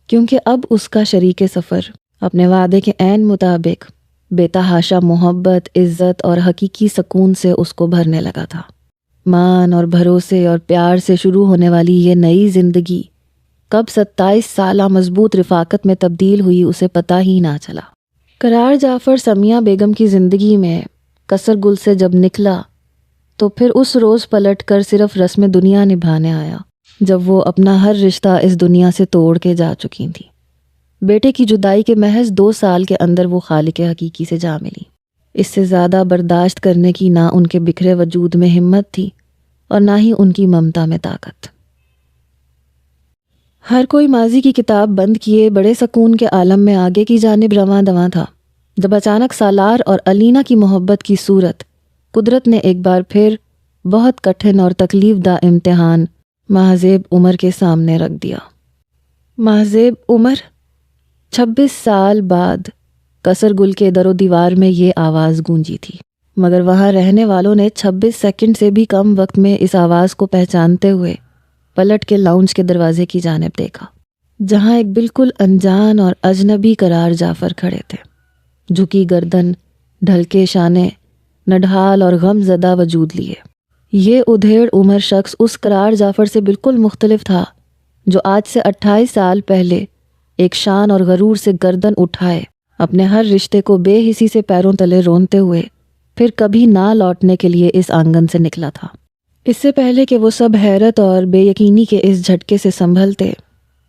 کیونکہ اب اس کا شریک سفر اپنے وعدے کے عین مطابق بے تحاشا محبت، عزت اور حقیقی سکون سے اس کو بھرنے لگا تھا۔ مان اور بھروسے اور پیار سے شروع ہونے والی یہ نئی زندگی کب 27 سالہ مضبوط رفاقت میں تبدیل ہوئی اسے پتہ ہی نہ چلا۔ قرار جعفر سمیہ بیگم کی زندگی میں کسر گل سے جب نکلا تو پھر اس روز پلٹ کر صرف رسم دنیا نبھانے آیا جب وہ اپنا ہر رشتہ اس دنیا سے توڑ کے جا چکی تھی۔ بیٹے کی جدائی کے محض 2 سال کے اندر وہ خالق حقیقی سے جا ملی۔ اس سے زیادہ برداشت کرنے کی نہ ان کے بکھرے وجود میں ہمت تھی اور نہ ہی ان کی ممتا میں طاقت۔ ہر کوئی ماضی کی کتاب بند کیے بڑے سکون کے عالم میں آگے کی جانب رواں دواں تھا، جب اچانک سالار اور علینا کی محبت کی صورت قدرت نے ایک بار پھر بہت کٹھن اور تکلیف دہ امتحان مہذیب عمر کے سامنے رکھ دیا۔ مہذیب عمر، 26 سال بعد کسر گل کے در و دیوار میں یہ آواز گونجی تھی، مگر وہاں رہنے والوں نے 26 سیکنڈ سے بھی کم وقت میں اس آواز کو پہچانتے ہوئے پلٹ کے لاؤنج کے دروازے کی جانب دیکھا، جہاں ایک بالکل انجان اور اجنبی قرار جعفر کھڑے تھے، جھکی گردن، ڈھلکے شانے، نڈھال اور غم زدہ وجود لیے۔ یہ ادھیڑ عمر شخص اس قرار جعفر سے بالکل مختلف تھا جو آج سے 28 سال پہلے ایک شان اور غرور سے گردن اٹھائے اپنے ہر رشتے کو بے حسی سے پیروں تلے رونتے ہوئے پھر کبھی نہ لوٹنے کے لیے اس آنگن سے نکلا تھا۔ اس سے پہلے کہ وہ سب حیرت اور بے یقینی کے اس جھٹکے سے سنبھلتے،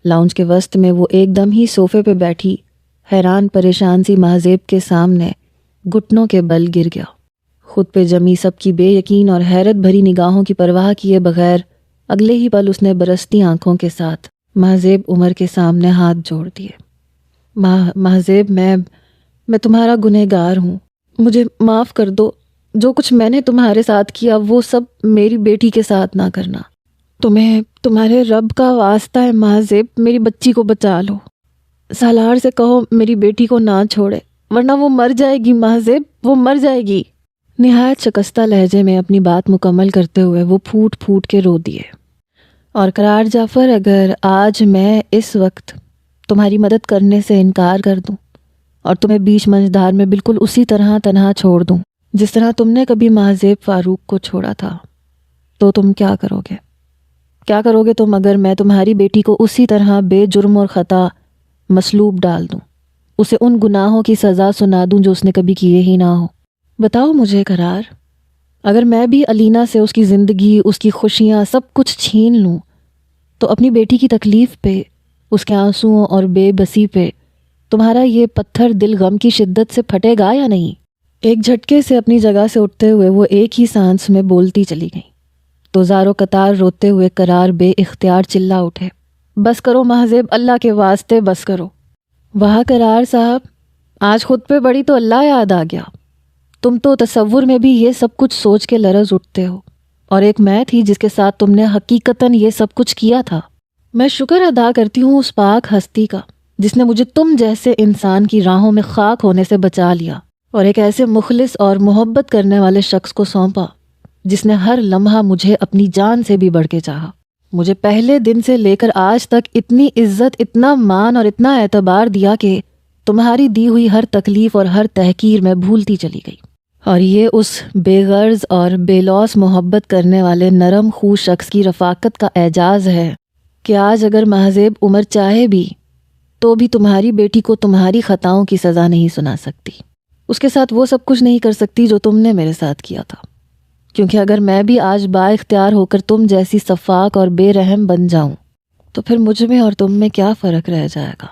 لاؤنج کے وسط میں وہ ایک دم ہی صوفے پہ بیٹھی حیران پریشان سی مہذیب کے سامنے گھٹنوں کے بل گر گیا۔ خود پہ جمی سب کی بے یقین اور حیرت بھری نگاہوں کی پرواہ کیے بغیر اگلے ہی پل اس نے برستی آنکھوں کے ساتھ مہذیب عمر کے سامنے ہاتھ جوڑ دیے۔ مہذیب، میں تمہارا گنہگار ہوں، مجھے معاف کر دو۔ جو کچھ میں نے تمہارے ساتھ کیا وہ سب میری بیٹی کے ساتھ نہ کرنا۔ تمہارے رب کا واسطہ ہے مہذیب، میری بچی کو بچا لو۔ سالار سے کہو میری بیٹی کو نہ چھوڑے، ورنہ وہ مر جائے گی مہذیب، وہ مر جائے گی۔ نہایت شکستہ لہجے میں اپنی بات مکمل کرتے ہوئے وہ پھوٹ پھوٹ کے رو دیے۔ اور قرار جعفر، اگر آج میں اس وقت تمہاری مدد کرنے سے انکار کر دوں اور تمہیں بیچ منجدار میں بالکل اسی طرح تنہا چھوڑ دوں جس طرح تم نے کبھی مہذیب فاروق کو چھوڑا تھا، تو تم کیا کرو گے؟ کیا کرو گے تم اگر میں تمہاری بیٹی کو اسی طرح بے جرم اور خطا مسلوب ڈال دوں، اسے ان گناہوں کی سزا سنا دوں جو اس نے کبھی کیے ہی نہ ہو؟ بتاؤ مجھے قرار، اگر میں بھی علینا سے اس کی زندگی، اس کی خوشیاں، سب کچھ چھین لوں تو اپنی بیٹی کی تکلیف پہ، اس کے آنسوؤں اور بے بسی پہ تمہارا یہ پتھر دل غم کی شدت سے پھٹے گا یا نہیں؟ ایک جھٹکے سے اپنی جگہ سے اٹھتے ہوئے وہ ایک ہی سانس میں بولتی چلی گئیں تو زارو قطار روتے ہوئے قرار بے اختیار چلا اٹھے، بس کرو مہذیب، اللہ کے واسطے بس کرو۔ واہ قرار صاحب، آج خود پہ بڑی تو اللہ یاد آ گیا۔ تم تو تصور میں بھی یہ سب کچھ سوچ کے لرز اٹھتے ہو، اور ایک میں تھی جس کے ساتھ تم نے حقیقتاً یہ سب کچھ کیا تھا۔ میں شکر ادا کرتی ہوں اس پاک ہستی کا جس نے مجھے تم جیسے انسان کی راہوں میں خاک ہونے سے بچا لیا اور ایک ایسے مخلص اور محبت کرنے والے شخص کو سونپا جس نے ہر لمحہ مجھے اپنی جان سے بھی بڑھ کے چاہا۔ مجھے پہلے دن سے لے کر آج تک اتنی عزت، اتنا مان اور اتنا اعتبار دیا کہ تمہاری دی ہوئی ہر تکلیف اور ہر تحقیر میں بھولتی چلی گئی۔ اور یہ اس بے غرض اور بے لوث محبت کرنے والے نرم خو شخص کی رفاقت کا اعجاز ہے کہ آج اگر مہذیب عمر چاہے بھی تو بھی تمہاری بیٹی کو تمہاری خطاؤں کی سزا نہیں سنا سکتی، اس کے ساتھ وہ سب کچھ نہیں کر سکتی جو تم نے میرے ساتھ کیا تھا، کیونکہ اگر میں بھی آج با اختیار ہو کر تم جیسی صفاق اور بے رحم بن جاؤں تو پھر مجھ میں اور تم میں کیا فرق رہ جائے گا؟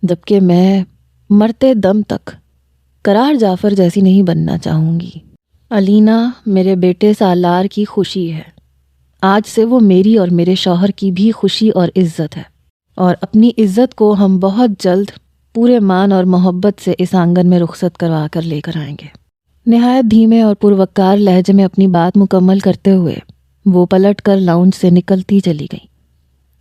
جبکہ میں مرتے دم تک قرار جعفر جیسی نہیں بننا چاہوں گی۔ علینا میرے بیٹے سالار کی خوشی ہے، آج سے وہ میری اور میرے شوہر کی بھی خوشی اور عزت ہے، اور اپنی عزت کو ہم بہت جلد پورے مان اور محبت سے اس آنگن میں رخصت کروا کر لے کر آئیں گے۔ نہایت دھیمے اور پروقار لہجے میں اپنی بات مکمل کرتے ہوئے وہ پلٹ کر لاؤنج سے نکلتی چلی گئی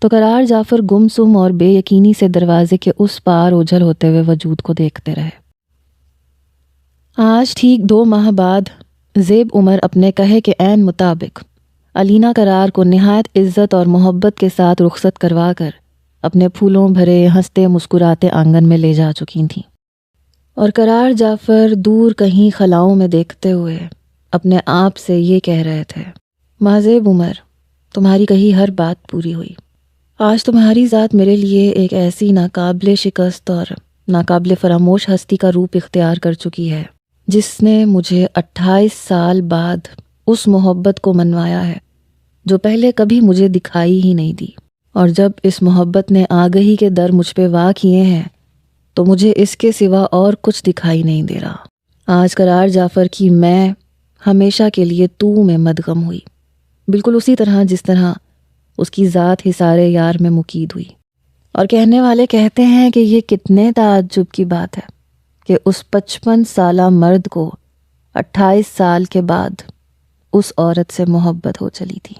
تو قرار جعفر گمسم اور بے یقینی سے دروازے کے اس پار اوجھل ہوتے ہوئے وجود کو دیکھتے رہے۔ آج ٹھیک 2 ماہ بعد زیب عمر اپنے کہے کے عین مطابق علینا قرار کو نہایت عزت اور محبت کے ساتھ رخصت کروا کر اپنے پھولوں بھرے ہنستے مسکراتے آنگن میں لے جا چکی تھیں، اور قرار جعفر دور کہیں خلاؤں میں دیکھتے ہوئے اپنے آپ سے یہ کہہ رہے تھے، مہذیب عمر، تمہاری کہی ہر بات پوری ہوئی۔ آج تمہاری ذات میرے لیے ایک ایسی ناقابل شکست اور ناقابل فراموش ہستی کا روپ اختیار کر چکی ہے جس نے مجھے 28 سال بعد اس محبت کو منوایا ہے جو پہلے کبھی مجھے دکھائی ہی نہیں دی، اور جب اس محبت نے آگہی کے در مجھ پہ وا کیے ہیں تو مجھے اس کے سوا اور کچھ دکھائی نہیں دے رہا۔ آج قرار جعفر کی میں ہمیشہ کے لیے تو میں مدغم ہوئی، بالکل اسی طرح جس طرح اس کی ذات حصار یار میں مقید ہوئی۔ اور کہنے والے کہتے ہیں کہ یہ کتنے تعجب کی بات ہے کہ اس 55 سالہ مرد کو 28 سال کے بعد اس عورت سے محبت ہو چلی تھی۔